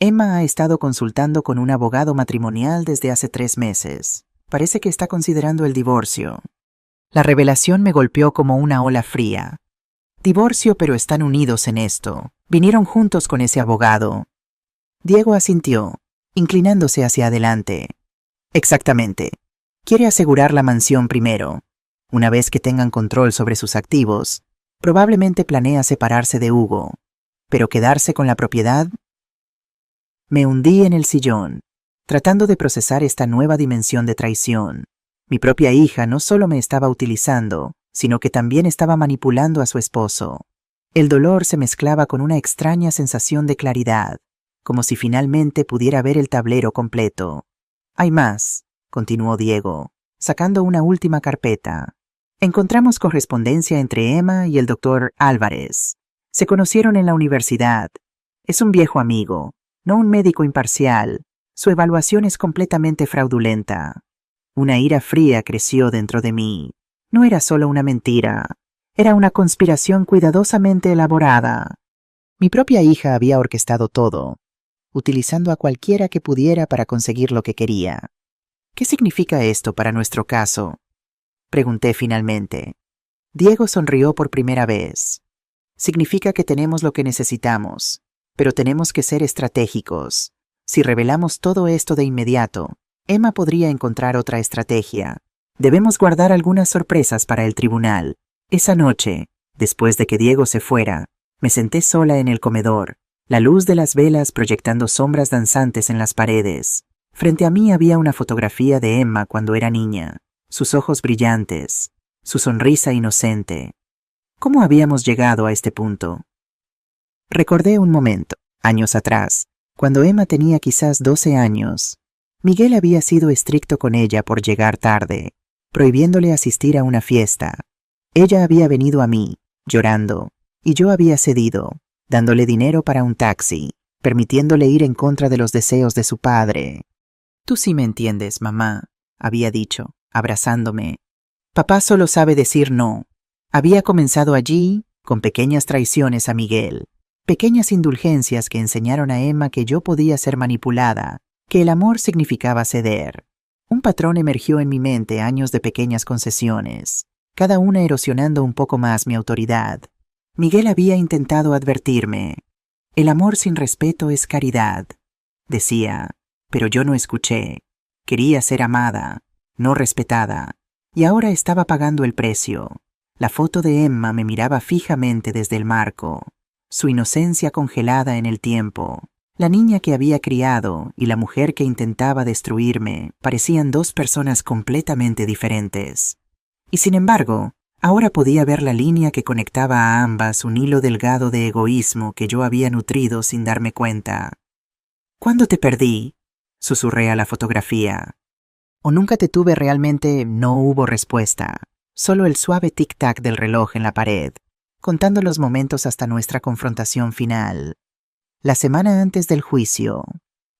Emma ha estado consultando con un abogado matrimonial desde hace 3 meses. Parece que está considerando el divorcio. La revelación me golpeó como una ola fría. Divorcio, pero están unidos en esto. Vinieron juntos con ese abogado. Diego asintió, inclinándose hacia adelante. Exactamente. Quiere asegurar la mansión primero. Una vez que tengan control sobre sus activos, probablemente planea separarse de Hugo. Pero quedarse con la propiedad. Me hundí en el sillón, tratando de procesar esta nueva dimensión de traición. Mi propia hija no solo me estaba utilizando, sino que también estaba manipulando a su esposo. El dolor se mezclaba con una extraña sensación de claridad, como si finalmente pudiera ver el tablero completo. Hay más, continuó Diego, sacando una última carpeta. Encontramos correspondencia entre Emma y el doctor Álvarez. Se conocieron en la universidad. Es un viejo amigo, no un médico imparcial. Su evaluación es completamente fraudulenta. Una ira fría creció dentro de mí. No era solo una mentira, era una conspiración cuidadosamente elaborada. Mi propia hija había orquestado todo, utilizando a cualquiera que pudiera para conseguir lo que quería. ¿Qué significa esto para nuestro caso?, pregunté finalmente. Diego sonrió por primera vez. Significa que tenemos lo que necesitamos, pero tenemos que ser estratégicos. Si revelamos todo esto de inmediato, Emma podría encontrar otra estrategia. Debemos guardar algunas sorpresas para el tribunal. Esa noche, después de que Diego se fuera, me senté sola en el comedor, la luz de las velas proyectando sombras danzantes en las paredes. Frente a mí había una fotografía de Emma cuando era niña, sus ojos brillantes, su sonrisa inocente. ¿Cómo habíamos llegado a este punto? Recordé un momento, años atrás, cuando Emma tenía quizás 12 años. Miguel había sido estricto con ella por llegar tarde, prohibiéndole asistir a una fiesta. Ella había venido a mí, llorando, y yo había cedido, dándole dinero para un taxi, permitiéndole ir en contra de los deseos de su padre. «Tú sí me entiendes, mamá», había dicho, abrazándome. «Papá solo sabe decir no». Había comenzado allí, con pequeñas traiciones a Miguel, pequeñas indulgencias que enseñaron a Emma que yo podía ser manipulada, que el amor significaba ceder. Un patrón emergió en mi mente, años de pequeñas concesiones, cada una erosionando un poco más mi autoridad. Miguel había intentado advertirme. «El amor sin respeto es caridad», decía, pero yo no escuché. Quería ser amada, no respetada, y ahora estaba pagando el precio. La foto de Emma me miraba fijamente desde el marco, su inocencia congelada en el tiempo. La niña que había criado y la mujer que intentaba destruirme parecían dos personas completamente diferentes. Y sin embargo, ahora podía ver la línea que conectaba a ambas, un hilo delgado de egoísmo que yo había nutrido sin darme cuenta. «¿Cuándo te perdí?», susurré a la fotografía. «¿O nunca te tuve realmente?». No hubo respuesta, solo el suave tic-tac del reloj en la pared. contando los momentos hasta nuestra confrontación final. La semana antes del juicio,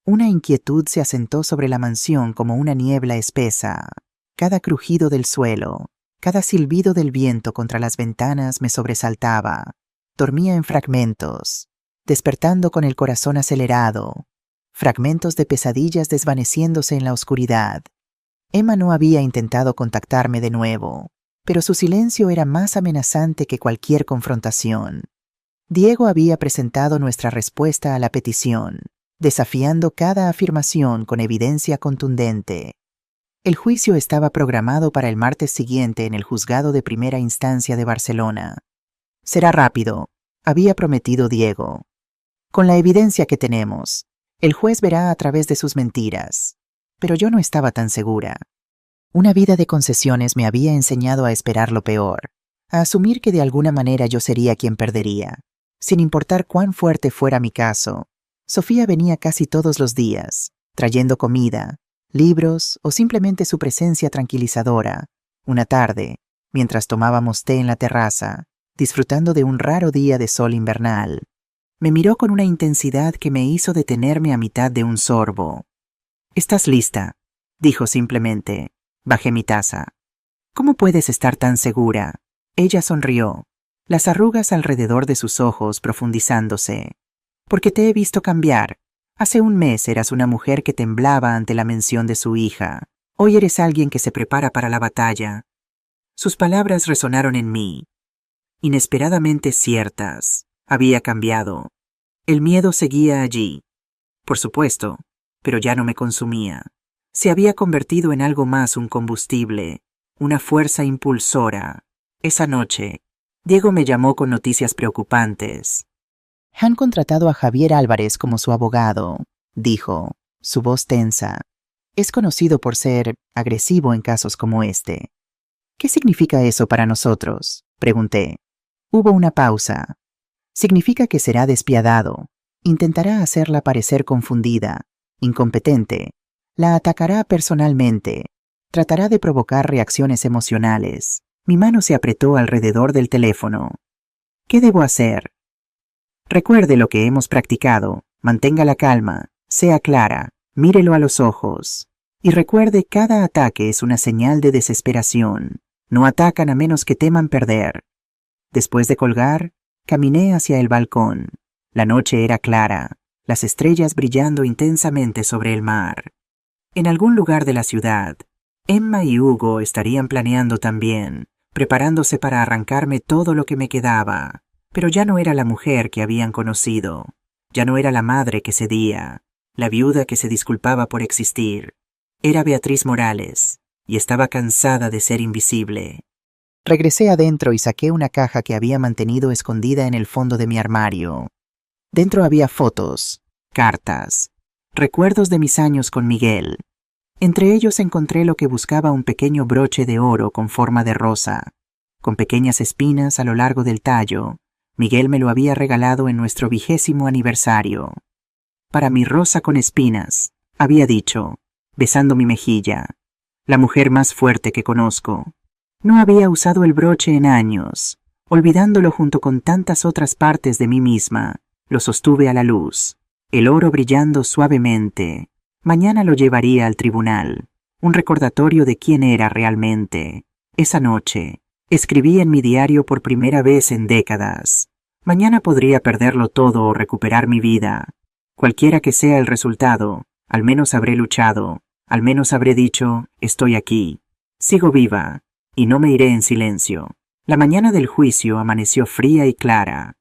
una inquietud se asentó sobre la mansión como una niebla espesa. Cada crujido del suelo, cada silbido del viento contra las ventanas me sobresaltaba. Dormía en fragmentos, despertando con el corazón acelerado, fragmentos de pesadillas desvaneciéndose en la oscuridad. Emma no había intentado contactarme de nuevo, pero su silencio era más amenazante que cualquier confrontación. Diego había presentado nuestra respuesta a la petición, desafiando cada afirmación con evidencia contundente. El juicio estaba programado para el martes siguiente en el juzgado de primera instancia de Barcelona. Será rápido, había prometido Diego. Con la evidencia que tenemos, el juez verá a través de sus mentiras. Pero yo no estaba tan segura. Una vida de concesiones me había enseñado a esperar lo peor, a asumir que de alguna manera yo sería quien perdería. Sin importar cuán fuerte fuera mi caso, Sofía venía casi todos los días, trayendo comida, libros o simplemente su presencia tranquilizadora. Una tarde, mientras tomábamos té en la terraza, disfrutando de un raro día de sol invernal, me miró con una intensidad que me hizo detenerme a mitad de un sorbo. «¿Estás lista?», dijo simplemente. Bajé mi taza. «¿Cómo puedes estar tan segura?». Ella sonrió, las arrugas alrededor de sus ojos profundizándose. «Porque te he visto cambiar. Hace un mes eras una mujer que temblaba ante la mención de su hija. Hoy eres alguien que se prepara para la batalla». Sus palabras resonaron en mí. Inesperadamente ciertas. Había cambiado. El miedo seguía allí. Por supuesto, pero ya no me consumía. Se había convertido en algo más, un combustible, una fuerza impulsora. Esa noche, Diego me llamó con noticias preocupantes. «Han contratado a Javier Álvarez como su abogado», dijo, su voz tensa. «Es conocido por ser agresivo en casos como este». «¿Qué significa eso para nosotros?», pregunté. Hubo una pausa. «Significa que será despiadado. Intentará hacerla parecer confundida, incompetente. La atacará personalmente. Tratará de provocar reacciones emocionales». Mi mano se apretó alrededor del teléfono. «¿Qué debo hacer?». «Recuerde lo que hemos practicado. Mantenga la calma. Sea clara. Mírelo a los ojos. Y recuerde, cada ataque es una señal de desesperación. No atacan a menos que teman perder». Después de colgar, caminé hacia el balcón. La noche era clara, las estrellas brillando intensamente sobre el mar. En algún lugar de la ciudad, Emma y Hugo estarían planeando también, preparándose para arrancarme todo lo que me quedaba. Pero ya no era la mujer que habían conocido. Ya no era la madre que cedía, la viuda que se disculpaba por existir. Era Beatriz Morales, y estaba cansada de ser invisible. Regresé adentro y saqué una caja que había mantenido escondida en el fondo de mi armario. Dentro había fotos, cartas, recuerdos de mis años con Miguel. Entre ellos encontré lo que buscaba, un pequeño broche de oro con forma de rosa, con pequeñas espinas a lo largo del tallo. Miguel me lo había regalado en nuestro 20º aniversario. «Para mi rosa con espinas», había dicho, besando mi mejilla, «la mujer más fuerte que conozco». No había usado el broche en años. Olvidándolo junto con tantas otras partes de mí misma, lo sostuve a la luz, el oro brillando suavemente. Mañana lo llevaría al tribunal, un recordatorio de quién era realmente. Esa noche, escribí en mi diario por primera vez en décadas. Mañana podría perderlo todo o recuperar mi vida. Cualquiera que sea el resultado, al menos habré luchado, al menos habré dicho, estoy aquí, sigo viva. Y no me iré en silencio. La mañana del juicio amaneció fría y clara.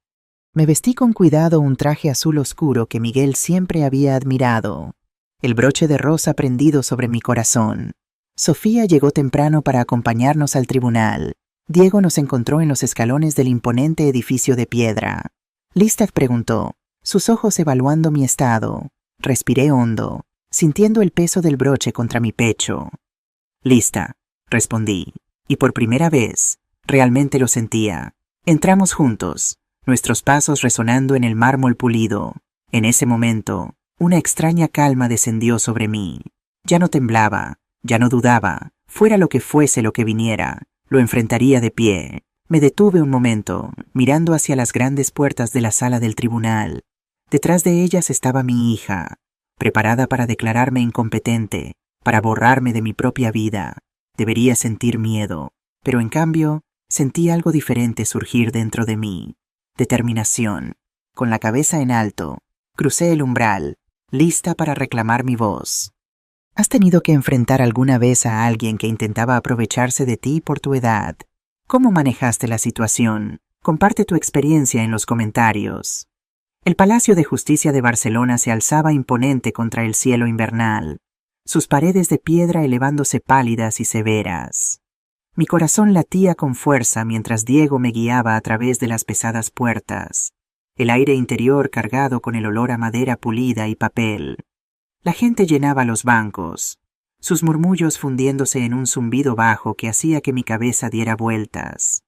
Me vestí con cuidado un traje azul oscuro que Miguel siempre había admirado. El broche de rosa prendido sobre mi corazón. Sofía llegó temprano para acompañarnos al tribunal. Diego nos encontró en los escalones del imponente edificio de piedra. Listach preguntó, sus ojos evaluando mi estado. Respiré hondo, sintiendo el peso del broche contra mi pecho. «Lista», respondí. Y por primera vez, realmente lo sentía. Entramos juntos, nuestros pasos resonando en el mármol pulido. En ese momento, una extraña calma descendió sobre mí. Ya no temblaba, ya no dudaba. Fuera lo que fuese lo que viniera, lo enfrentaría de pie. Me detuve un momento, mirando hacia las grandes puertas de la sala del tribunal. Detrás de ellas estaba mi hija, preparada para declararme incompetente, para borrarme de mi propia vida. Debería sentir miedo, pero en cambio, sentí algo diferente surgir dentro de mí. Determinación. Con la cabeza en alto, crucé el umbral, lista para reclamar mi voz. ¿Has tenido que enfrentar alguna vez a alguien que intentaba aprovecharse de ti por tu edad? ¿Cómo manejaste la situación? Comparte tu experiencia en los comentarios. El Palacio de Justicia de Barcelona se alzaba imponente contra el cielo invernal, sus paredes de piedra elevándose pálidas y severas. Mi corazón latía con fuerza mientras Diego me guiaba a través de las pesadas puertas, el aire interior cargado con el olor a madera pulida y papel. La gente llenaba los bancos, sus murmullos fundiéndose en un zumbido bajo que hacía que mi cabeza diera vueltas.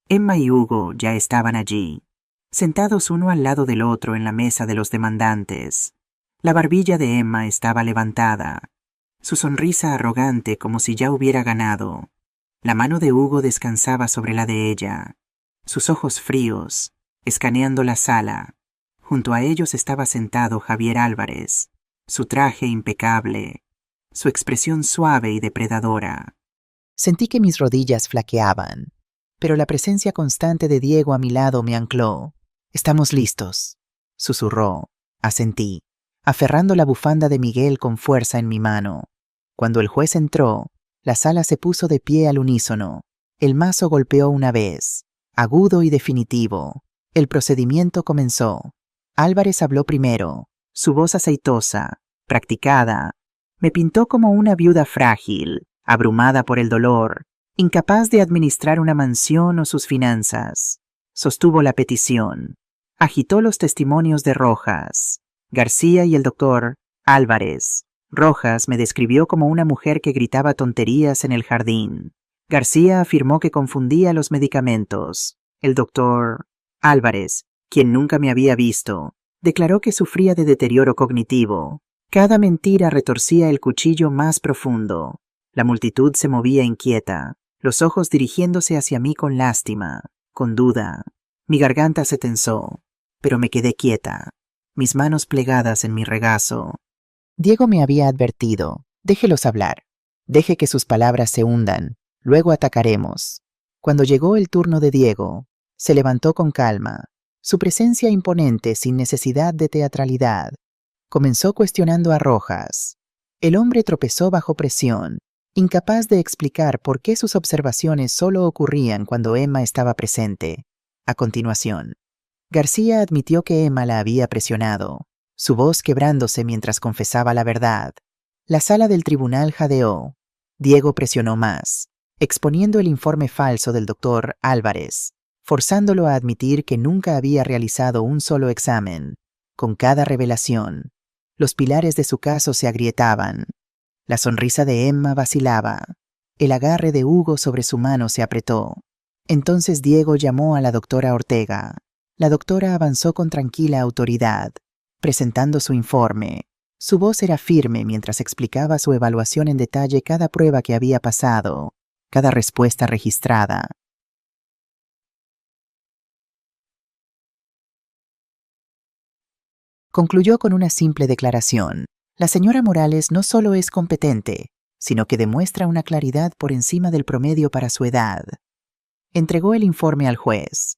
Emma y Hugo ya estaban allí, sentados uno al lado del otro en la mesa de los demandantes. La barbilla de Emma estaba levantada, su sonrisa arrogante como si ya hubiera ganado. La mano de Hugo descansaba sobre la de ella, sus ojos fríos, escaneando la sala. Junto a ellos estaba sentado Javier Álvarez, su traje impecable, su expresión suave y depredadora. Sentí que mis rodillas flaqueaban, pero la presencia constante de Diego a mi lado me ancló. «Estamos listos», susurró. Asentí, aferrando la bufanda de Miguel con fuerza en mi mano. Cuando el juez entró, la sala se puso de pie al unísono. El mazo golpeó una vez, agudo y definitivo. El procedimiento comenzó. Álvarez habló primero, su voz aceitosa, practicada. Me pintó como una viuda frágil, abrumada por el dolor, incapaz de administrar una mansión o sus finanzas. Sostuvo la petición. Agitó los testimonios de Rojas, García y el doctor Álvarez. Rojas me describió como una mujer que gritaba tonterías en el jardín. García afirmó que confundía los medicamentos. El doctor Álvarez, quien nunca me había visto, declaró que sufría de deterioro cognitivo. Cada mentira retorcía el cuchillo más profundo. La multitud se movía inquieta, los ojos dirigiéndose hacia mí con lástima, con duda. Mi garganta se tensó, pero me quedé quieta, mis manos plegadas en mi regazo. Diego me había advertido, déjelos hablar, deje que sus palabras se hundan, luego atacaremos. Cuando llegó el turno de Diego, se levantó con calma, su presencia imponente sin necesidad de teatralidad. Comenzó cuestionando a Rojas. El hombre tropezó bajo presión, incapaz de explicar por qué sus observaciones solo ocurrían cuando Emma estaba presente. A continuación, García admitió que Emma la había presionado, su voz quebrándose mientras confesaba la verdad. La sala del tribunal jadeó. Diego presionó más, exponiendo el informe falso del doctor Álvarez, forzándolo a admitir que nunca había realizado un solo examen. Con cada revelación, los pilares de su caso se agrietaban. La sonrisa de Emma vacilaba. El agarre de Hugo sobre su mano se apretó. Entonces Diego llamó a la doctora Ortega. La doctora avanzó con tranquila autoridad, presentando su informe. Su voz era firme mientras explicaba su evaluación en detalle cada prueba que había pasado, cada respuesta registrada. Concluyó con una simple declaración. La señora Morales no solo es competente, sino que demuestra una claridad por encima del promedio para su edad. Entregó el informe al juez.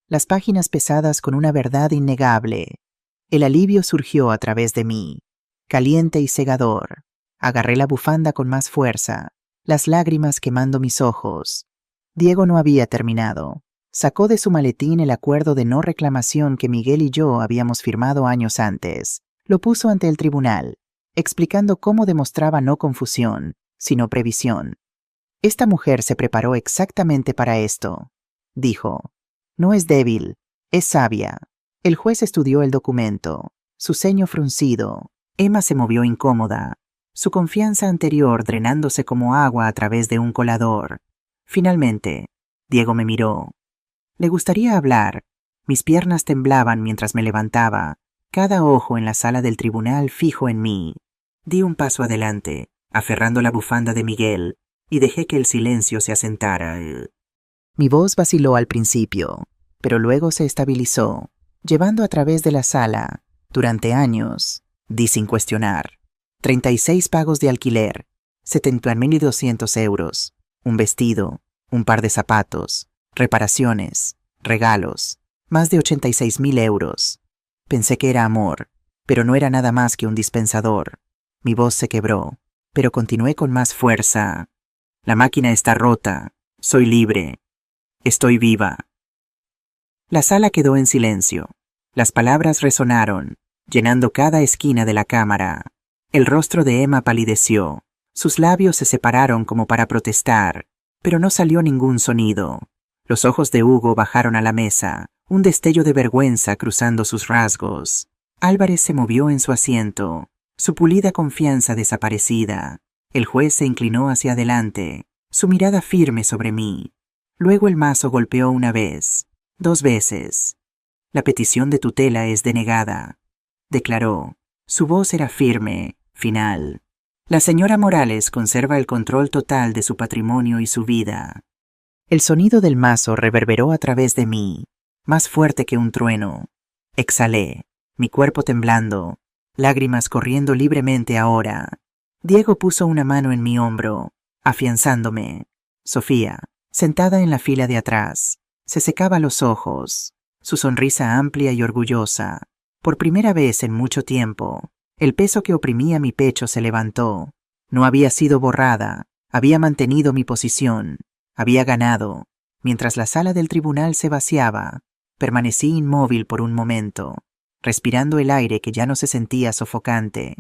Las páginas pesadas con una verdad innegable. El alivio surgió a través de mí, caliente y cegador. Agarré la bufanda con más fuerza, las lágrimas quemando mis ojos. Diego no había terminado. Sacó de su maletín el acuerdo de no reclamación que Miguel y yo habíamos firmado años antes. Lo puso ante el tribunal, explicando cómo demostraba no confusión, sino previsión. Esta mujer se preparó exactamente para esto, dijo. No es débil, es sabia. El juez estudió el documento, su ceño fruncido. Emma se movió incómoda, su confianza anterior drenándose como agua a través de un colador. Finalmente, Diego me miró. Le gustaría hablar. Mis piernas temblaban mientras me levantaba, cada ojo en la sala del tribunal fijo en mí. Di un paso adelante, aferrando la bufanda de Miguel, y dejé que el silencio se asentara. Mi voz vaciló al principio, pero luego se estabilizó, llevando a través de la sala. Durante años, di sin cuestionar. 36 pagos de alquiler, 70.200 euros, un vestido, un par de zapatos, reparaciones, regalos, más de 86.000 euros. Pensé que era amor, pero no era nada más que un dispensador. Mi voz se quebró, pero continué con más fuerza. La máquina está rota, soy libre, estoy viva. La sala quedó en silencio. Las palabras resonaron, llenando cada esquina de la cámara. El rostro de Emma palideció. Sus labios se separaron como para protestar, pero no salió ningún sonido. Los ojos de Hugo bajaron a la mesa, un destello de vergüenza cruzando sus rasgos. Álvarez se movió en su asiento, su pulida confianza desaparecida. El juez se inclinó hacia adelante, su mirada firme sobre mí. Luego el mazo golpeó una vez, 2 veces. La petición de tutela es denegada, declaró. Su voz era firme, final. La señora Morales conserva el control total de su patrimonio y su vida. El sonido del mazo reverberó a través de mí, más fuerte que un trueno. Exhalé, mi cuerpo temblando, lágrimas corriendo libremente ahora. Diego puso una mano en mi hombro, afianzándome. Sofía, sentada en la fila de atrás, se secaba los ojos, su sonrisa amplia y orgullosa. Por primera vez en mucho tiempo, el peso que oprimía mi pecho se levantó. No había sido borrada, había mantenido mi posición, había ganado. Mientras la sala del tribunal se vaciaba, permanecí inmóvil por un momento, respirando el aire que ya no se sentía sofocante.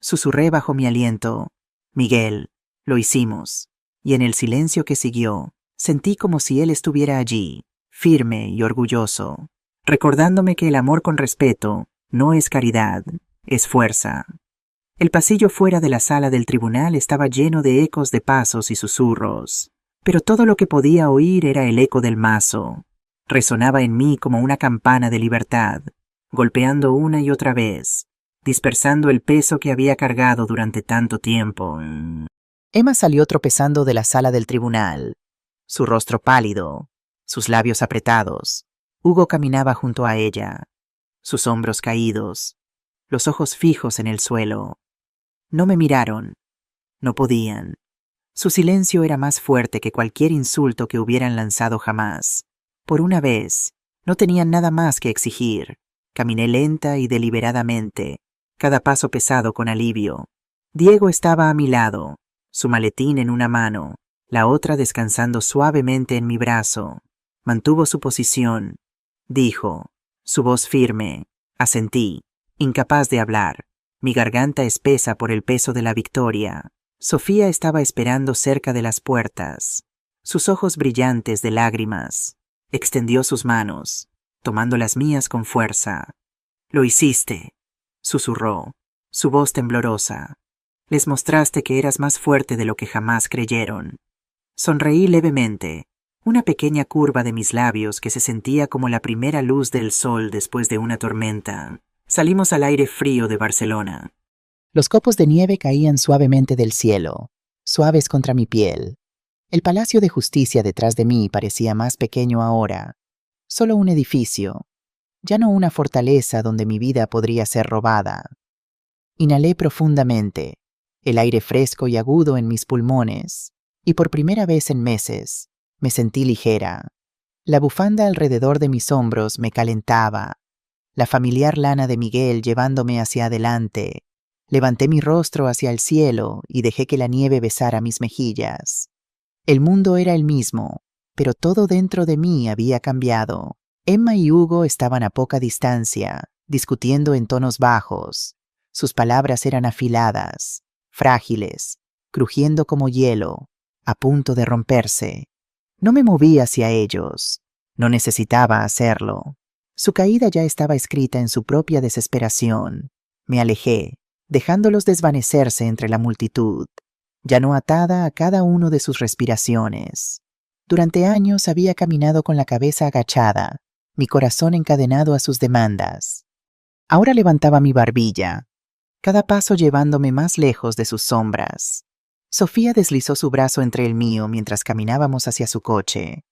Susurré bajo mi aliento, Miguel, lo hicimos. Y en el silencio que siguió, sentí como si él estuviera allí, firme y orgulloso, recordándome que el amor con respeto no es caridad, es fuerza. El pasillo fuera de la sala del tribunal estaba lleno de ecos de pasos y susurros, pero todo lo que podía oír era el eco del mazo. Resonaba en mí como una campana de libertad, golpeando una y otra vez, dispersando el peso que había cargado durante tanto tiempo. Emma salió tropezando de la sala del tribunal, su rostro pálido, sus labios apretados. Hugo caminaba junto a ella, sus hombros caídos, los ojos fijos en el suelo. No me miraron, no podían. Su silencio era más fuerte que cualquier insulto que hubieran lanzado jamás. Por una vez, no tenían nada más que exigir. Caminé lenta y deliberadamente, cada paso pesado con alivio. Diego estaba a mi lado, su maletín en una mano, la otra descansando suavemente en mi brazo. Mantuvo su posición. Dijo, su voz firme. Asentí, incapaz de hablar, mi garganta espesa por el peso de la victoria. Sofía estaba esperando cerca de las puertas, sus ojos brillantes de lágrimas. Extendió sus manos, tomando las mías con fuerza. «Lo hiciste», susurró, su voz temblorosa. «Les mostraste que eras más fuerte de lo que jamás creyeron». Sonreí levemente, una pequeña curva de mis labios que se sentía como la primera luz del sol después de una tormenta. Salimos al aire frío de Barcelona. Los copos de nieve caían suavemente del cielo, suaves contra mi piel. El Palacio de Justicia detrás de mí parecía más pequeño ahora, solo un edificio, ya no una fortaleza donde mi vida podría ser robada. Inhalé profundamente, el aire fresco y agudo en mis pulmones, y por primera vez en meses, me sentí ligera. La bufanda alrededor de mis hombros me calentaba, la familiar lana de Miguel llevándome hacia adelante. Levanté mi rostro hacia el cielo y dejé que la nieve besara mis mejillas. El mundo era el mismo, pero todo dentro de mí había cambiado. Emma y Hugo estaban a poca distancia, discutiendo en tonos bajos. Sus palabras eran afiladas, frágiles, crujiendo como hielo, a punto de romperse. No me moví hacia ellos. No necesitaba hacerlo. Su caída ya estaba escrita en su propia desesperación. Me alejé, dejándolos desvanecerse entre la multitud, ya no atada a cada uno de sus respiraciones. Durante años había caminado con la cabeza agachada, mi corazón encadenado a sus demandas. Ahora levantaba mi barbilla, cada paso llevándome más lejos de sus sombras. Sofía deslizó su brazo entre el mío mientras caminábamos hacia su coche.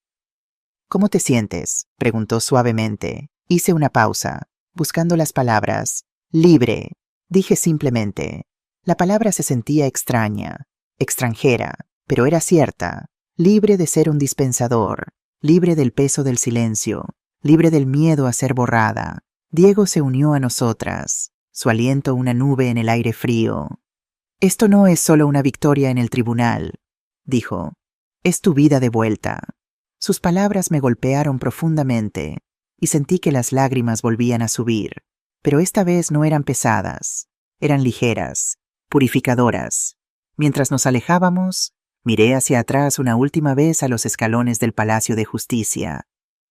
¿Cómo te sientes?, preguntó suavemente. Hice una pausa, buscando las palabras. Libre, dije simplemente. La palabra se sentía extraña, extranjera, pero era cierta. Libre de ser un dispensador, libre del peso del silencio, libre del miedo a ser borrada. Diego se unió a nosotras, su aliento una nube en el aire frío. Esto no es solo una victoria en el tribunal, dijo. Es tu vida de vuelta. Sus palabras me golpearon profundamente y sentí que las lágrimas volvían a subir, pero esta vez no eran pesadas, eran ligeras, purificadoras. Mientras nos alejábamos, miré hacia atrás una última vez a los escalones del Palacio de Justicia.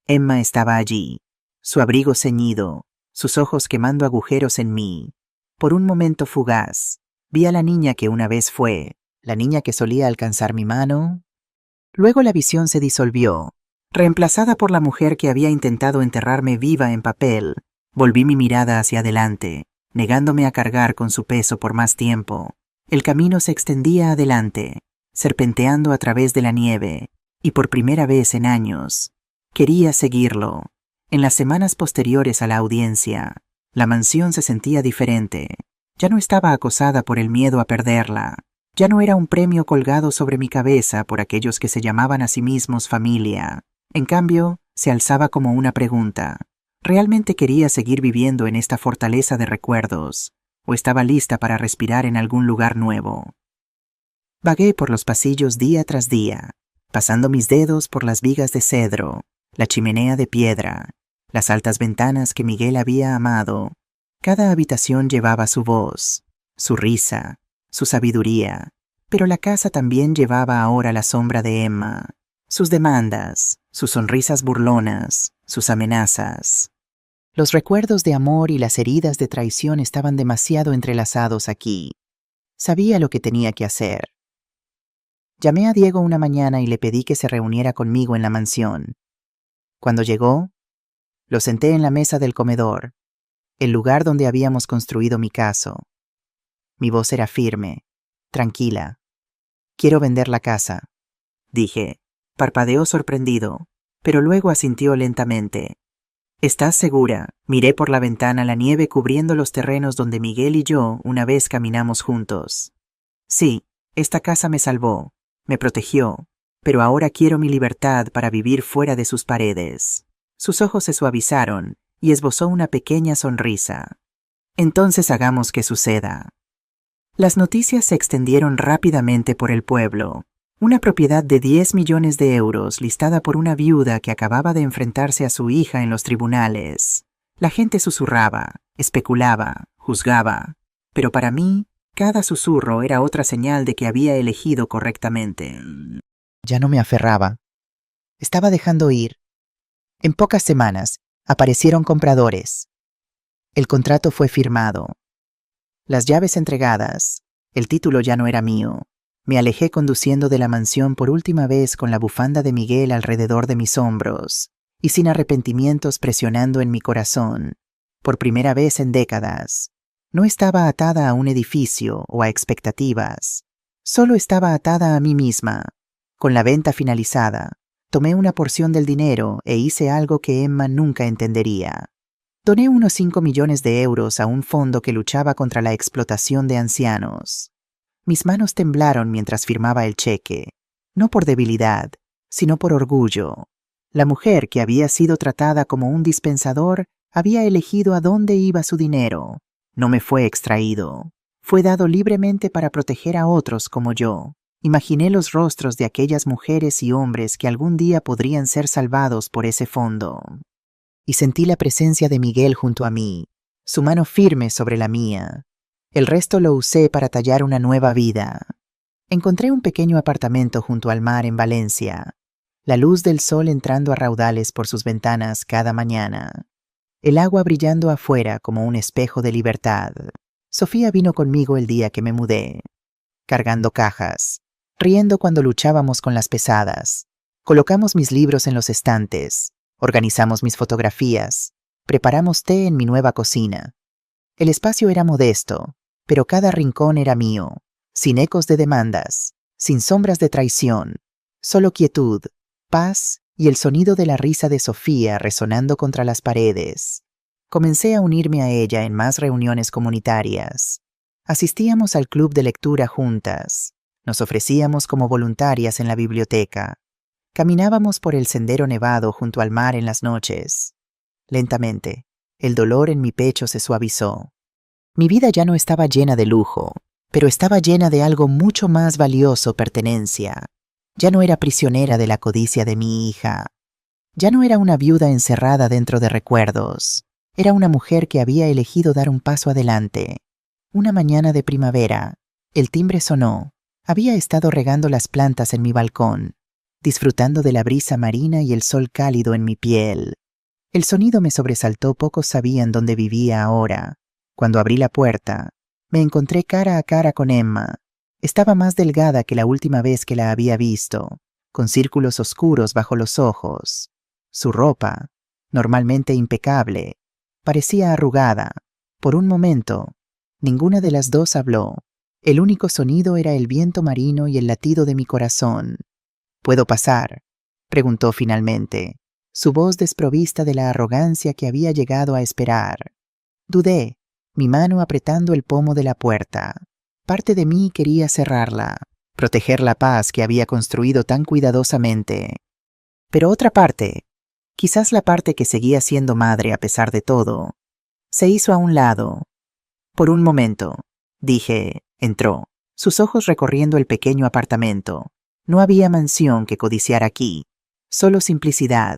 Emma estaba allí, su abrigo ceñido, sus ojos quemando agujeros en mí. Por un momento fugaz, vi a la niña que una vez fue, la niña que solía alcanzar mi mano. Luego la visión se disolvió, reemplazada por la mujer que había intentado enterrarme viva en papel. Volví mi mirada hacia adelante, negándome a cargar con su peso por más tiempo. El camino se extendía adelante, serpenteando a través de la nieve, y por primera vez en años, quería seguirlo. En las semanas posteriores a la audiencia, la mansión se sentía diferente. Ya no estaba acosada por el miedo a perderla. Ya no era un premio colgado sobre mi cabeza por aquellos que se llamaban a sí mismos familia. En cambio, se alzaba como una pregunta. ¿Realmente quería seguir viviendo en esta fortaleza de recuerdos? ¿O estaba lista para respirar en algún lugar nuevo? Vagué por los pasillos día tras día, pasando mis dedos por las vigas de cedro, la chimenea de piedra, las altas ventanas que Miguel había amado. Cada habitación llevaba su voz, su risa, su sabiduría, pero la casa también llevaba ahora la sombra de Emma, sus demandas, sus sonrisas burlonas, sus amenazas. Los recuerdos de amor y las heridas de traición estaban demasiado entrelazados aquí. Sabía lo que tenía que hacer. Llamé a Diego una mañana y le pedí que se reuniera conmigo en la mansión. Cuando llegó, lo senté en la mesa del comedor, el lugar donde habíamos construido mi caso. Mi voz era firme, tranquila. Quiero vender la casa, dije. Parpadeó sorprendido, pero luego asintió lentamente. ¿Estás segura? Miré por la ventana la nieve cubriendo los terrenos donde Miguel y yo una vez caminamos juntos. Sí, esta casa me salvó, me protegió, pero ahora quiero mi libertad para vivir fuera de sus paredes. Sus ojos se suavizaron y esbozó una pequeña sonrisa. Entonces hagamos que suceda. Las noticias se extendieron rápidamente por el pueblo. Una propiedad de 10 millones de euros listada por una viuda que acababa de enfrentarse a su hija en los tribunales. La gente susurraba, especulaba, juzgaba, pero para mí, cada susurro era otra señal de que había elegido correctamente. Ya no me aferraba. Estaba dejando ir. En pocas semanas, aparecieron compradores. El contrato fue firmado. Las llaves entregadas. El título ya no era mío. Me alejé conduciendo de la mansión por última vez con la bufanda de Miguel alrededor de mis hombros y sin arrepentimientos presionando en mi corazón. Por primera vez en décadas, no estaba atada a un edificio o a expectativas. Solo estaba atada a mí misma. Con la venta finalizada, tomé una porción del dinero e hice algo que Emma nunca entendería. Doné unos 5 millones de euros a un fondo que luchaba contra la explotación de ancianos. Mis manos temblaron mientras firmaba el cheque, no por debilidad, sino por orgullo. La mujer que había sido tratada como un dispensador había elegido a dónde iba su dinero. No me fue extraído. Fue dado libremente para proteger a otros como yo. Imaginé los rostros de aquellas mujeres y hombres que algún día podrían ser salvados por ese fondo. Y sentí la presencia de Miguel junto a mí, su mano firme sobre la mía. El resto lo usé para tallar una nueva vida. Encontré un pequeño apartamento junto al mar en Valencia, la luz del sol entrando a raudales por sus ventanas cada mañana, el agua brillando afuera como un espejo de libertad. Sofía vino conmigo el día que me mudé, cargando cajas, riendo cuando luchábamos con las pesadas. Colocamos mis libros en los estantes, organizamos mis fotografías, preparamos té en mi nueva cocina. El espacio era modesto, pero cada rincón era mío, sin ecos de demandas, sin sombras de traición, solo quietud, paz y el sonido de la risa de Sofía resonando contra las paredes. Comencé a unirme a ella en más reuniones comunitarias. Asistíamos al club de lectura juntas. Nos ofrecíamos como voluntarias en la biblioteca. Caminábamos por el sendero nevado junto al mar en las noches. Lentamente, el dolor en mi pecho se suavizó. Mi vida ya no estaba llena de lujo, pero estaba llena de algo mucho más valioso: pertenencia. Ya no era prisionera de la codicia de mi hija. Ya no era una viuda encerrada dentro de recuerdos. Era una mujer que había elegido dar un paso adelante. Una mañana de primavera, el timbre sonó. Había estado regando las plantas en mi balcón, disfrutando de la brisa marina y el sol cálido en mi piel. El sonido me sobresaltó. Pocos sabían dónde vivía ahora. Cuando abrí la puerta, me encontré cara a cara con Emma. Estaba más delgada que la última vez que la había visto, con círculos oscuros bajo los ojos. Su ropa, normalmente impecable, parecía arrugada. Por un momento, ninguna de las dos habló. El único sonido era el viento marino y el latido de mi corazón. ¿Puedo pasar?, preguntó finalmente, su voz desprovista de la arrogancia que había llegado a esperar. Dudé, mi mano apretando el pomo de la puerta. Parte de mí quería cerrarla, proteger la paz que había construido tan cuidadosamente. Pero otra parte, quizás la parte que seguía siendo madre a pesar de todo, se hizo a un lado. Por un momento, dije, entró, sus ojos recorriendo el pequeño apartamento. No había mansión que codiciar aquí, solo simplicidad,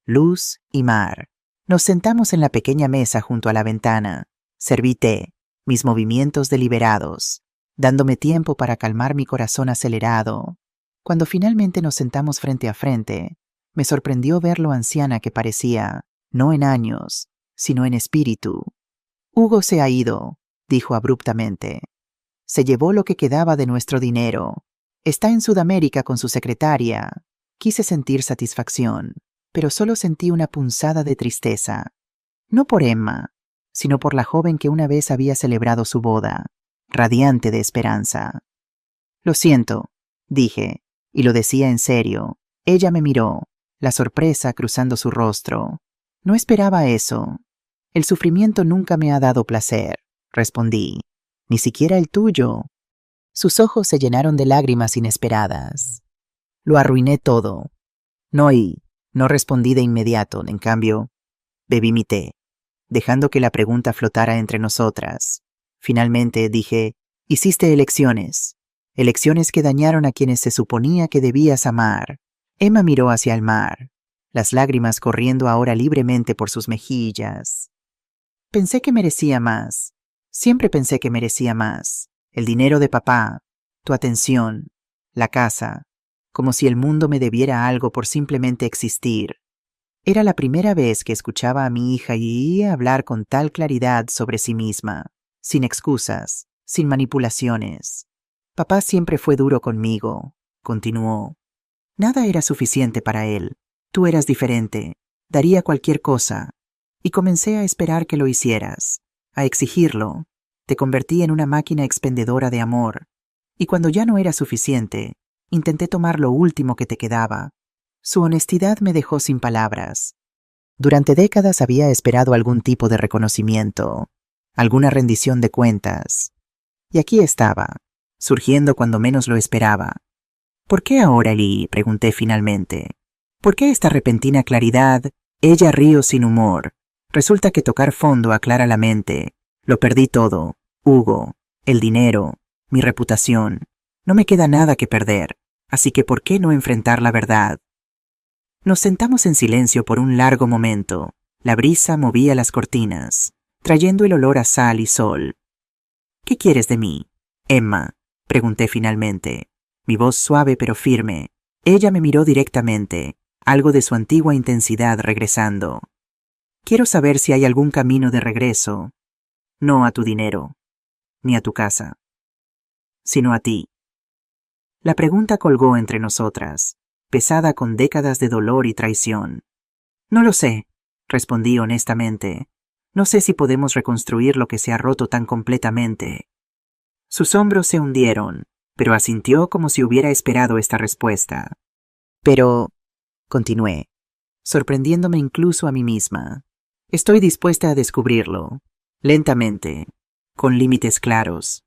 luz y mar. Nos sentamos en la pequeña mesa junto a la ventana. Serví té, mis movimientos deliberados, dándome tiempo para calmar mi corazón acelerado. Cuando finalmente nos sentamos frente a frente, me sorprendió ver lo anciana que parecía, no en años, sino en espíritu. Hugo se ha ido, dijo abruptamente. Se llevó lo que quedaba de nuestro dinero. Está en Sudamérica con su secretaria. Quise sentir satisfacción, pero solo sentí una punzada de tristeza. No por Emma, sino por la joven que una vez había celebrado su boda, radiante de esperanza. Lo siento, dije, y lo decía en serio. Ella me miró, la sorpresa cruzando su rostro. No esperaba eso. El sufrimiento nunca me ha dado placer, respondí, ni siquiera el tuyo. Sus ojos se llenaron de lágrimas inesperadas. Lo arruiné todo. No respondí de inmediato. En cambio, bebí mi té, dejando que la pregunta flotara entre nosotras. Finalmente dije, hiciste elecciones. Elecciones que dañaron a quienes se suponía que debías amar. Emma miró hacia el mar, las lágrimas corriendo ahora libremente por sus mejillas. Pensé que merecía más. Siempre pensé que merecía más. El dinero de papá, tu atención, la casa, como si el mundo me debiera algo por simplemente existir. Era la primera vez que escuchaba a mi hija y hablar con tal claridad sobre sí misma, sin excusas, sin manipulaciones. Papá siempre fue duro conmigo, continuó. Nada era suficiente para él. Tú eras diferente, daría cualquier cosa. Y comencé a esperar que lo hicieras, a exigirlo. Te convertí en una máquina expendedora de amor. Y cuando ya no era suficiente, intenté tomar lo último que te quedaba. Su honestidad me dejó sin palabras. Durante décadas había esperado algún tipo de reconocimiento, alguna rendición de cuentas. Y aquí estaba, surgiendo cuando menos lo esperaba. ¿Por qué ahora, Lee?, pregunté finalmente. ¿Por qué esta repentina claridad? Ella río sin humor. Resulta que tocar fondo aclara la mente. Lo perdí todo. Hugo, el dinero, mi reputación. No me queda nada que perder. Así que ¿por qué no enfrentar la verdad? Nos sentamos en silencio por un largo momento. La brisa movía las cortinas, trayendo el olor a sal y sol. ¿Qué quieres de mí, Emma?, pregunté finalmente. Mi voz suave pero firme. Ella me miró directamente, algo de su antigua intensidad regresando. Quiero saber si hay algún camino de regreso. No a tu dinero, ni a tu casa, sino a ti. La pregunta colgó entre nosotras, pesada con décadas de dolor y traición. No lo sé, respondí honestamente. No sé si podemos reconstruir lo que se ha roto tan completamente. Sus hombros se hundieron, pero asintió como si hubiera esperado esta respuesta. Pero, continué, sorprendiéndome incluso a mí misma. Estoy dispuesta a descubrirlo, lentamente, con límites claros.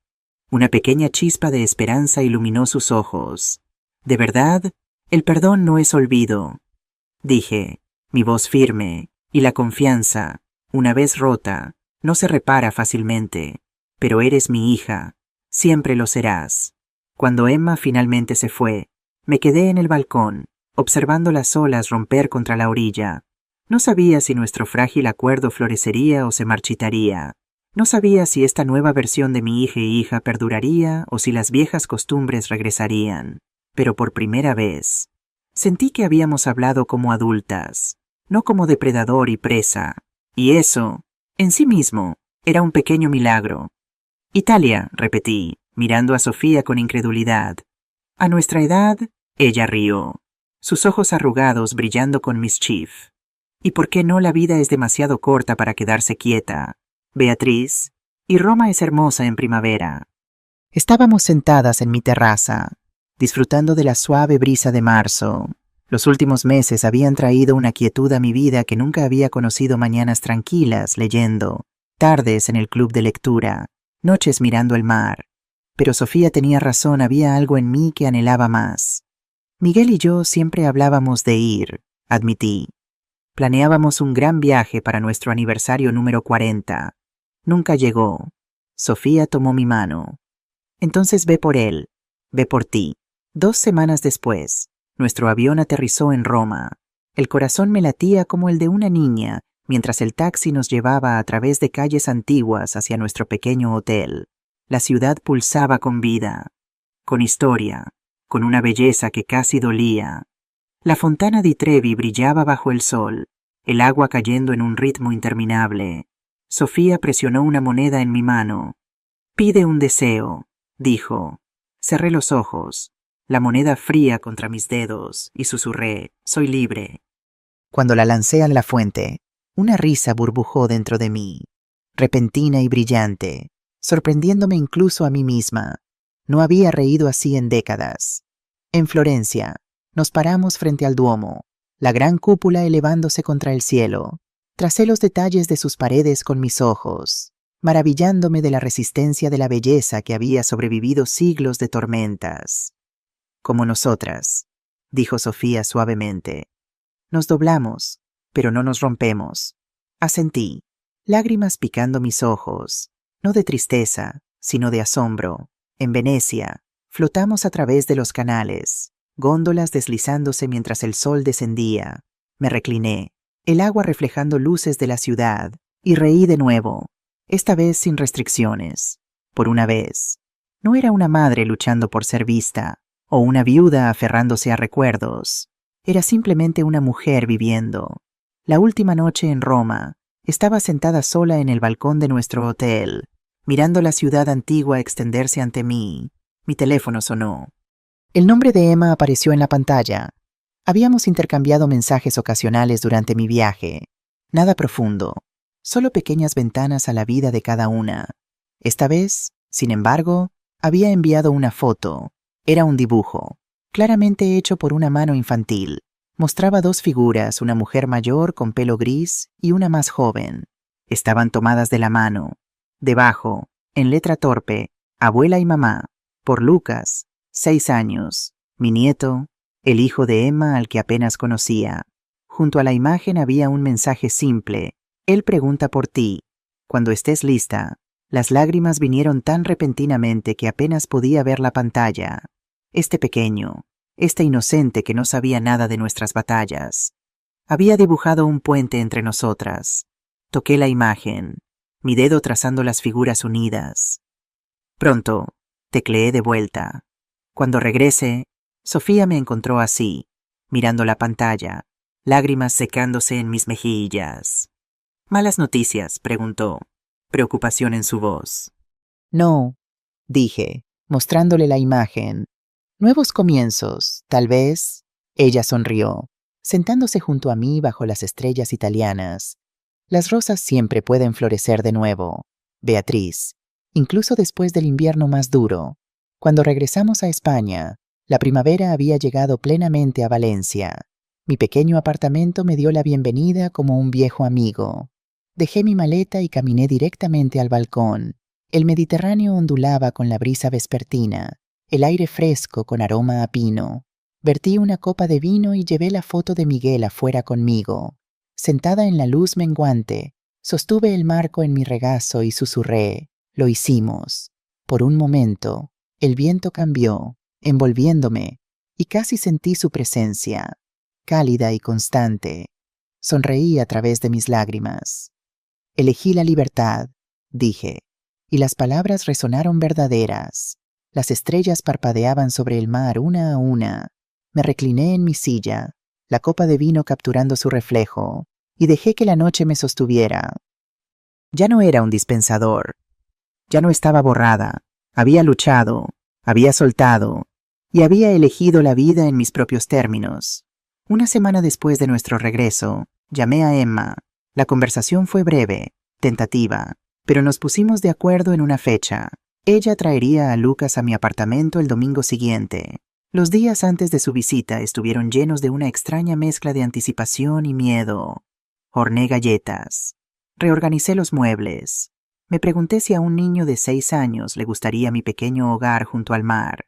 Una pequeña chispa de esperanza iluminó sus ojos. De verdad, el perdón no es olvido, dije, mi voz firme, y la confianza, una vez rota, no se repara fácilmente. Pero eres mi hija, siempre lo serás. Cuando Emma finalmente se fue, me quedé en el balcón, observando las olas romper contra la orilla. No sabía si nuestro frágil acuerdo florecería o se marchitaría. No sabía si esta nueva versión de mi hija perduraría o si las viejas costumbres regresarían. Pero por primera vez, sentí que habíamos hablado como adultas, no como depredador y presa. Y eso, en sí mismo, era un pequeño milagro. Italia, repetí, mirando a Sofía con incredulidad. A nuestra edad, ella rió, sus ojos arrugados brillando con mischief. ¿Y por qué no la vida es demasiado corta para quedarse quieta, Beatriz? Y Roma es hermosa en primavera. Estábamos sentadas en mi terraza, disfrutando de la suave brisa de marzo. Los últimos meses habían traído una quietud a mi vida que nunca había conocido, mañanas tranquilas leyendo, tardes en el club de lectura, noches mirando el mar. Pero Sofía tenía razón, había algo en mí que anhelaba más. Miguel y yo siempre hablábamos de ir, admití. Planeábamos un gran viaje para nuestro aniversario número 40. Nunca llegó. Sofía tomó mi mano. Entonces ve por él, ve por ti. 2 semanas después, nuestro avión aterrizó en Roma. El corazón me latía como el de una niña, mientras el taxi nos llevaba a través de calles antiguas hacia nuestro pequeño hotel. La ciudad pulsaba con vida, con historia, con una belleza que casi dolía. La Fontana di Trevi brillaba bajo el sol, el agua cayendo en un ritmo interminable. Sofía presionó una moneda en mi mano. Pide un deseo, dijo. Cerré los ojos, la moneda fría contra mis dedos, y susurré, soy libre. Cuando la lancé a la fuente, una risa burbujó dentro de mí, repentina y brillante, sorprendiéndome incluso a mí misma. No había reído así en décadas. En Florencia, nos paramos frente al Duomo, la gran cúpula elevándose contra el cielo. Tracé los detalles de sus paredes con mis ojos, maravillándome de la resistencia de la belleza que había sobrevivido siglos de tormentas. Como nosotras, dijo Sofía suavemente. Nos doblamos, pero no nos rompemos. Asentí, lágrimas picando mis ojos, no de tristeza, sino de asombro. En Venecia, flotamos a través de los canales, góndolas deslizándose mientras el sol descendía. Me recliné, el agua reflejando luces de la ciudad, y reí de nuevo, esta vez sin restricciones. Por una vez. No era una madre luchando por ser vista, o una viuda aferrándose a recuerdos. Era simplemente una mujer viviendo. La última noche en Roma, estaba sentada sola en el balcón de nuestro hotel, mirando la ciudad antigua extenderse ante mí. Mi teléfono sonó. El nombre de Emma apareció en la pantalla. Habíamos intercambiado mensajes ocasionales durante mi viaje. Nada profundo, solo pequeñas ventanas a la vida de cada una. Esta vez, sin embargo, había enviado una foto. Era un dibujo, claramente hecho por una mano infantil. Mostraba 2 figuras, una mujer mayor con pelo gris y una más joven. Estaban tomadas de la mano. Debajo, en letra torpe, abuela y mamá, por Lucas, 6 años, mi nieto, el hijo de Emma al que apenas conocía. Junto a la imagen había un mensaje simple. Él pregunta por ti. Cuando estés lista. Las lágrimas vinieron tan repentinamente que apenas podía ver la pantalla. Este pequeño, este inocente que no sabía nada de nuestras batallas, había dibujado un puente entre nosotras. Toqué la imagen, mi dedo trazando las figuras unidas. Pronto, tecleé de vuelta. Cuando regrese, Sofía me encontró así, mirando la pantalla, lágrimas secándose en mis mejillas. ¿Malas noticias?, preguntó, preocupación en su voz. No, dije, mostrándole la imagen. Nuevos comienzos, tal vez. Ella sonrió, sentándose junto a mí bajo las estrellas italianas. Las rosas siempre pueden florecer de nuevo, Beatriz, incluso después del invierno más duro. Cuando regresamos a España, la primavera había llegado plenamente a Valencia. Mi pequeño apartamento me dio la bienvenida como un viejo amigo. Dejé mi maleta y caminé directamente al balcón. El Mediterráneo ondulaba con la brisa vespertina, el aire fresco con aroma a pino. Vertí una copa de vino y llevé la foto de Miguel afuera conmigo. Sentada en la luz menguante, sostuve el marco en mi regazo y susurré: «Lo hicimos». Por un momento, el viento cambió, envolviéndome, y casi sentí su presencia, cálida y constante. Sonreí a través de mis lágrimas. «Elegí la libertad», dije, y las palabras resonaron verdaderas. Las estrellas parpadeaban sobre el mar una a una. Me recliné en mi silla, la copa de vino capturando su reflejo, y dejé que la noche me sostuviera. Ya no era un dispensador. Ya no estaba borrada. Había luchado, había soltado, y había elegido la vida en mis propios términos. Una semana después de nuestro regreso, llamé a Emma. La conversación fue breve, tentativa, pero nos pusimos de acuerdo en una fecha. Ella traería a Lucas a mi apartamento el domingo siguiente. Los días antes de su visita estuvieron llenos de una extraña mezcla de anticipación y miedo. Horneé galletas. Reorganicé los muebles. Me pregunté si a un niño de 6 años le gustaría mi pequeño hogar junto al mar.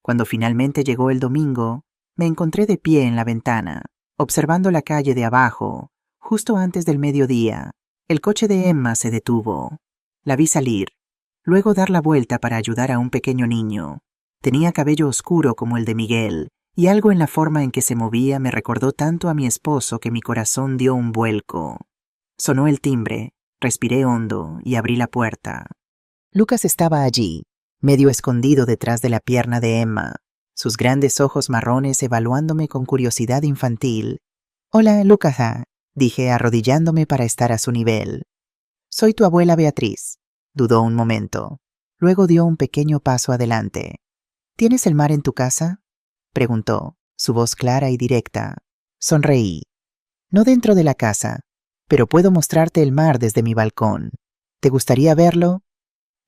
Cuando finalmente llegó el domingo, me encontré de pie en la ventana, observando la calle de abajo. Justo antes del mediodía, el coche de Emma se detuvo. La vi salir, luego dar la vuelta para ayudar a un pequeño niño. Tenía cabello oscuro como el de Miguel, y algo en la forma en que se movía me recordó tanto a mi esposo que mi corazón dio un vuelco. Sonó el timbre, respiré hondo y abrí la puerta. Lucas estaba allí, medio escondido detrás de la pierna de Emma, sus grandes ojos marrones evaluándome con curiosidad infantil. «Hola, Lucas», dije arrodillándome para estar a su nivel. «Soy tu abuela Beatriz». Dudó un momento. Luego dio un pequeño paso adelante. «¿Tienes el mar en tu casa?», preguntó, su voz clara y directa. Sonreí. «No dentro de la casa, pero puedo mostrarte el mar desde mi balcón. ¿Te gustaría verlo?».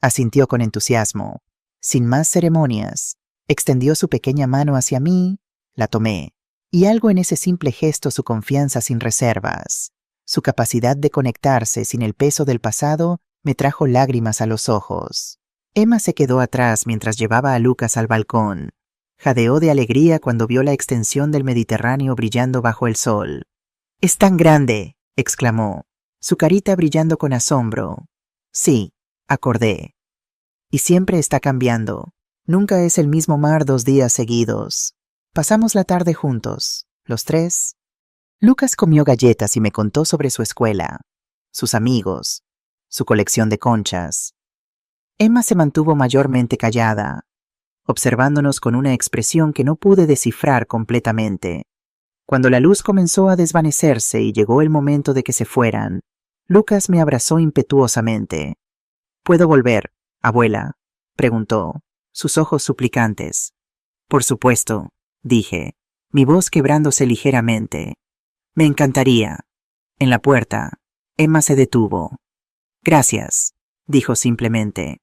Asintió con entusiasmo. Sin más ceremonias, extendió su pequeña mano hacia mí, la tomé, y algo en ese simple gesto, su confianza sin reservas, su capacidad de conectarse sin el peso del pasado, me trajo lágrimas a los ojos. Emma se quedó atrás mientras llevaba a Lucas al balcón. Jadeó de alegría cuando vio la extensión del Mediterráneo brillando bajo el sol. «¡Es tan grande!», exclamó, su carita brillando con asombro. «Sí», acordé. «Y siempre está cambiando. Nunca es el mismo mar 2 días seguidos». Pasamos la tarde juntos, los 3. Lucas comió galletas y me contó sobre su escuela, sus amigos, su colección de conchas. Emma se mantuvo mayormente callada, observándonos con una expresión que no pude descifrar completamente. Cuando la luz comenzó a desvanecerse y llegó el momento de que se fueran, Lucas me abrazó impetuosamente. «¿Puedo volver, abuela?», preguntó, sus ojos suplicantes. «Por supuesto», dije, mi voz quebrándose ligeramente. «Me encantaría». En la puerta, Emma se detuvo. «Gracias», dijo simplemente.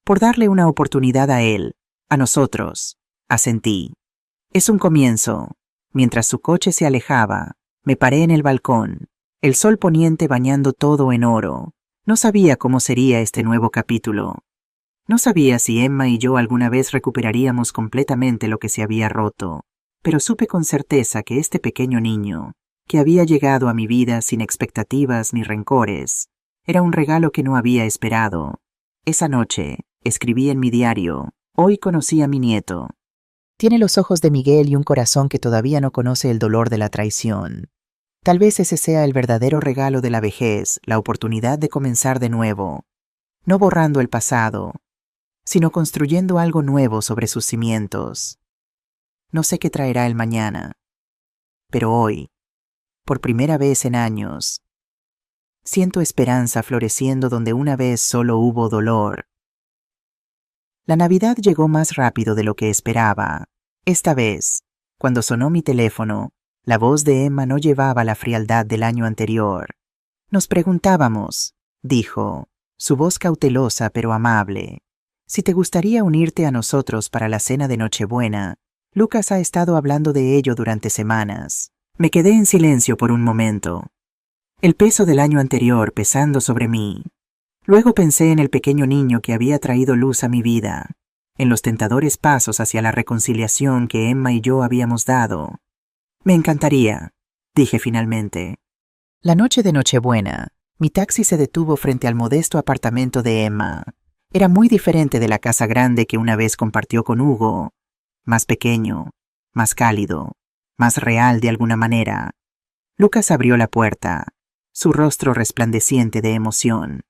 «Por darle una oportunidad a él, a nosotros», asentí. «Es un comienzo». Mientras su coche se alejaba, me paré en el balcón, el sol poniente bañando todo en oro. No sabía cómo sería este nuevo capítulo. No sabía si Emma y yo alguna vez recuperaríamos completamente lo que se había roto, pero supe con certeza que este pequeño niño, que había llegado a mi vida sin expectativas ni rencores, era un regalo que no había esperado. Esa noche, escribí en mi diario: «Hoy conocí a mi nieto. Tiene los ojos de Miguel y un corazón que todavía no conoce el dolor de la traición». Tal vez ese sea el verdadero regalo de la vejez, la oportunidad de comenzar de nuevo, no borrando el pasado, sino construyendo algo nuevo sobre sus cimientos. No sé qué traerá el mañana, pero hoy, por primera vez en años, siento esperanza floreciendo donde una vez solo hubo dolor. La Navidad llegó más rápido de lo que esperaba. Esta vez, cuando sonó mi teléfono, la voz de Emma no llevaba la frialdad del año anterior. «Nos preguntábamos», dijo, su voz cautelosa pero amable, «si te gustaría unirte a nosotros para la cena de Nochebuena. Lucas ha estado hablando de ello durante semanas». Me quedé en silencio por un momento, el peso del año anterior pesando sobre mí. Luego pensé en el pequeño niño que había traído luz a mi vida, en los tentadores pasos hacia la reconciliación que Emma y yo habíamos dado. Me encantaría, dije finalmente. La noche de Nochebuena, mi taxi se detuvo frente al modesto apartamento de Emma. Era muy diferente de la casa grande que una vez compartió con Hugo. Más pequeño, más cálido, más real de alguna manera. Lucas abrió la puerta, su rostro resplandeciente de emoción.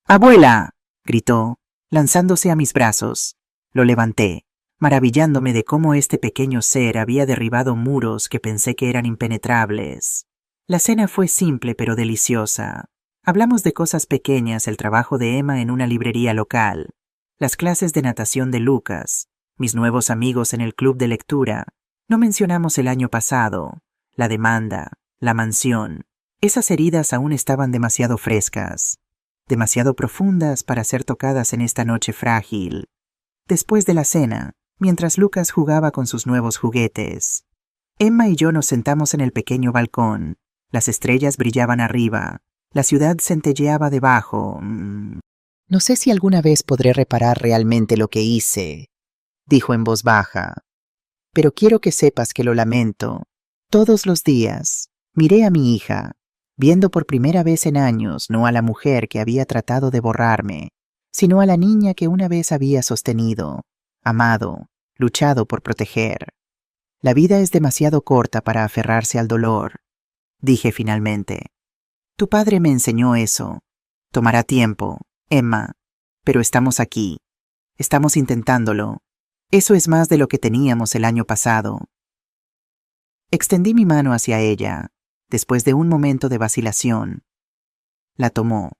¡Abuela!, gritó, lanzándose a mis brazos. Lo levanté, maravillándome de cómo este pequeño ser había derribado muros que pensé que eran impenetrables. La cena fue simple pero deliciosa. Hablamos de cosas pequeñas, el trabajo de Emma en una librería local, las clases de natación de Lucas, mis nuevos amigos en el club de lectura. No mencionamos el año pasado, la demanda, la mansión. Esas heridas aún estaban demasiado frescas, demasiado profundas para ser tocadas en esta noche frágil. Después de la cena, mientras Lucas jugaba con sus nuevos juguetes, Emma y yo nos sentamos en el pequeño balcón. Las estrellas brillaban arriba, la ciudad centelleaba debajo. No sé si alguna vez podré reparar realmente lo que hice, dijo en voz baja, pero quiero que sepas que lo lamento. Todos los días miré a mi hija, viendo por primera vez en años no a la mujer que había tratado de borrarme, sino a la niña que una vez había sostenido, amado, luchado por proteger. La vida es demasiado corta para aferrarse al dolor, dije finalmente. Tu padre me enseñó eso. Tomará tiempo, Emma, pero estamos aquí. Estamos intentándolo. Eso es más de lo que teníamos el año pasado. Extendí mi mano hacia ella, después de un momento de vacilación. La tomó.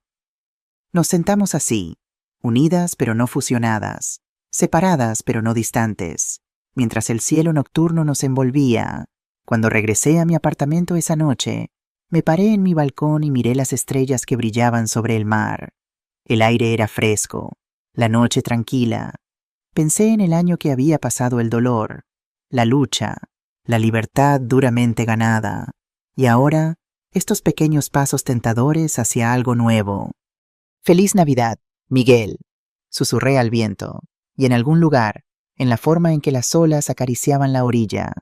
Nos sentamos así, unidas pero no fusionadas, separadas pero no distantes, mientras el cielo nocturno nos envolvía. Cuando regresé a mi apartamento esa noche, me paré en mi balcón y miré las estrellas que brillaban sobre el mar. El aire era fresco, la noche tranquila. Pensé en el año que había pasado el dolor, la lucha, la libertad duramente ganada, y ahora estos pequeños pasos tentadores hacia algo nuevo. Feliz Navidad, Miguel, susurré al viento, y en algún lugar, en la forma en que las olas acariciaban la orilla,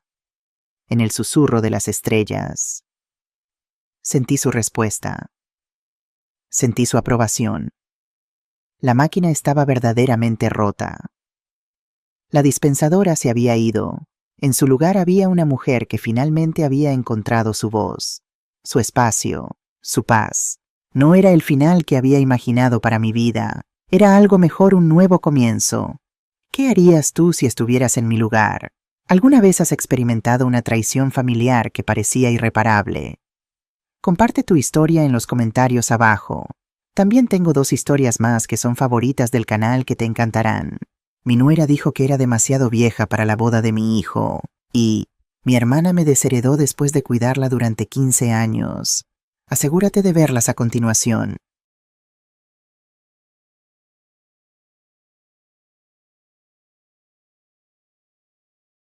en el susurro de las estrellas. Sentí su respuesta. Sentí su aprobación. La máquina estaba verdaderamente rota. La dispensadora se había ido. En su lugar había una mujer que finalmente había encontrado su voz, su espacio, su paz. No era el final que había imaginado para mi vida. Era algo mejor, un nuevo comienzo. ¿Qué harías tú si estuvieras en mi lugar? ¿Alguna vez has experimentado una traición familiar que parecía irreparable? Comparte tu historia en los comentarios abajo. También tengo 2 historias más que son favoritas del canal que te encantarán. Mi nuera dijo que era demasiado vieja para la boda de mi hijo, y mi hermana me desheredó después de cuidarla durante 15 años. Asegúrate de verlas a continuación.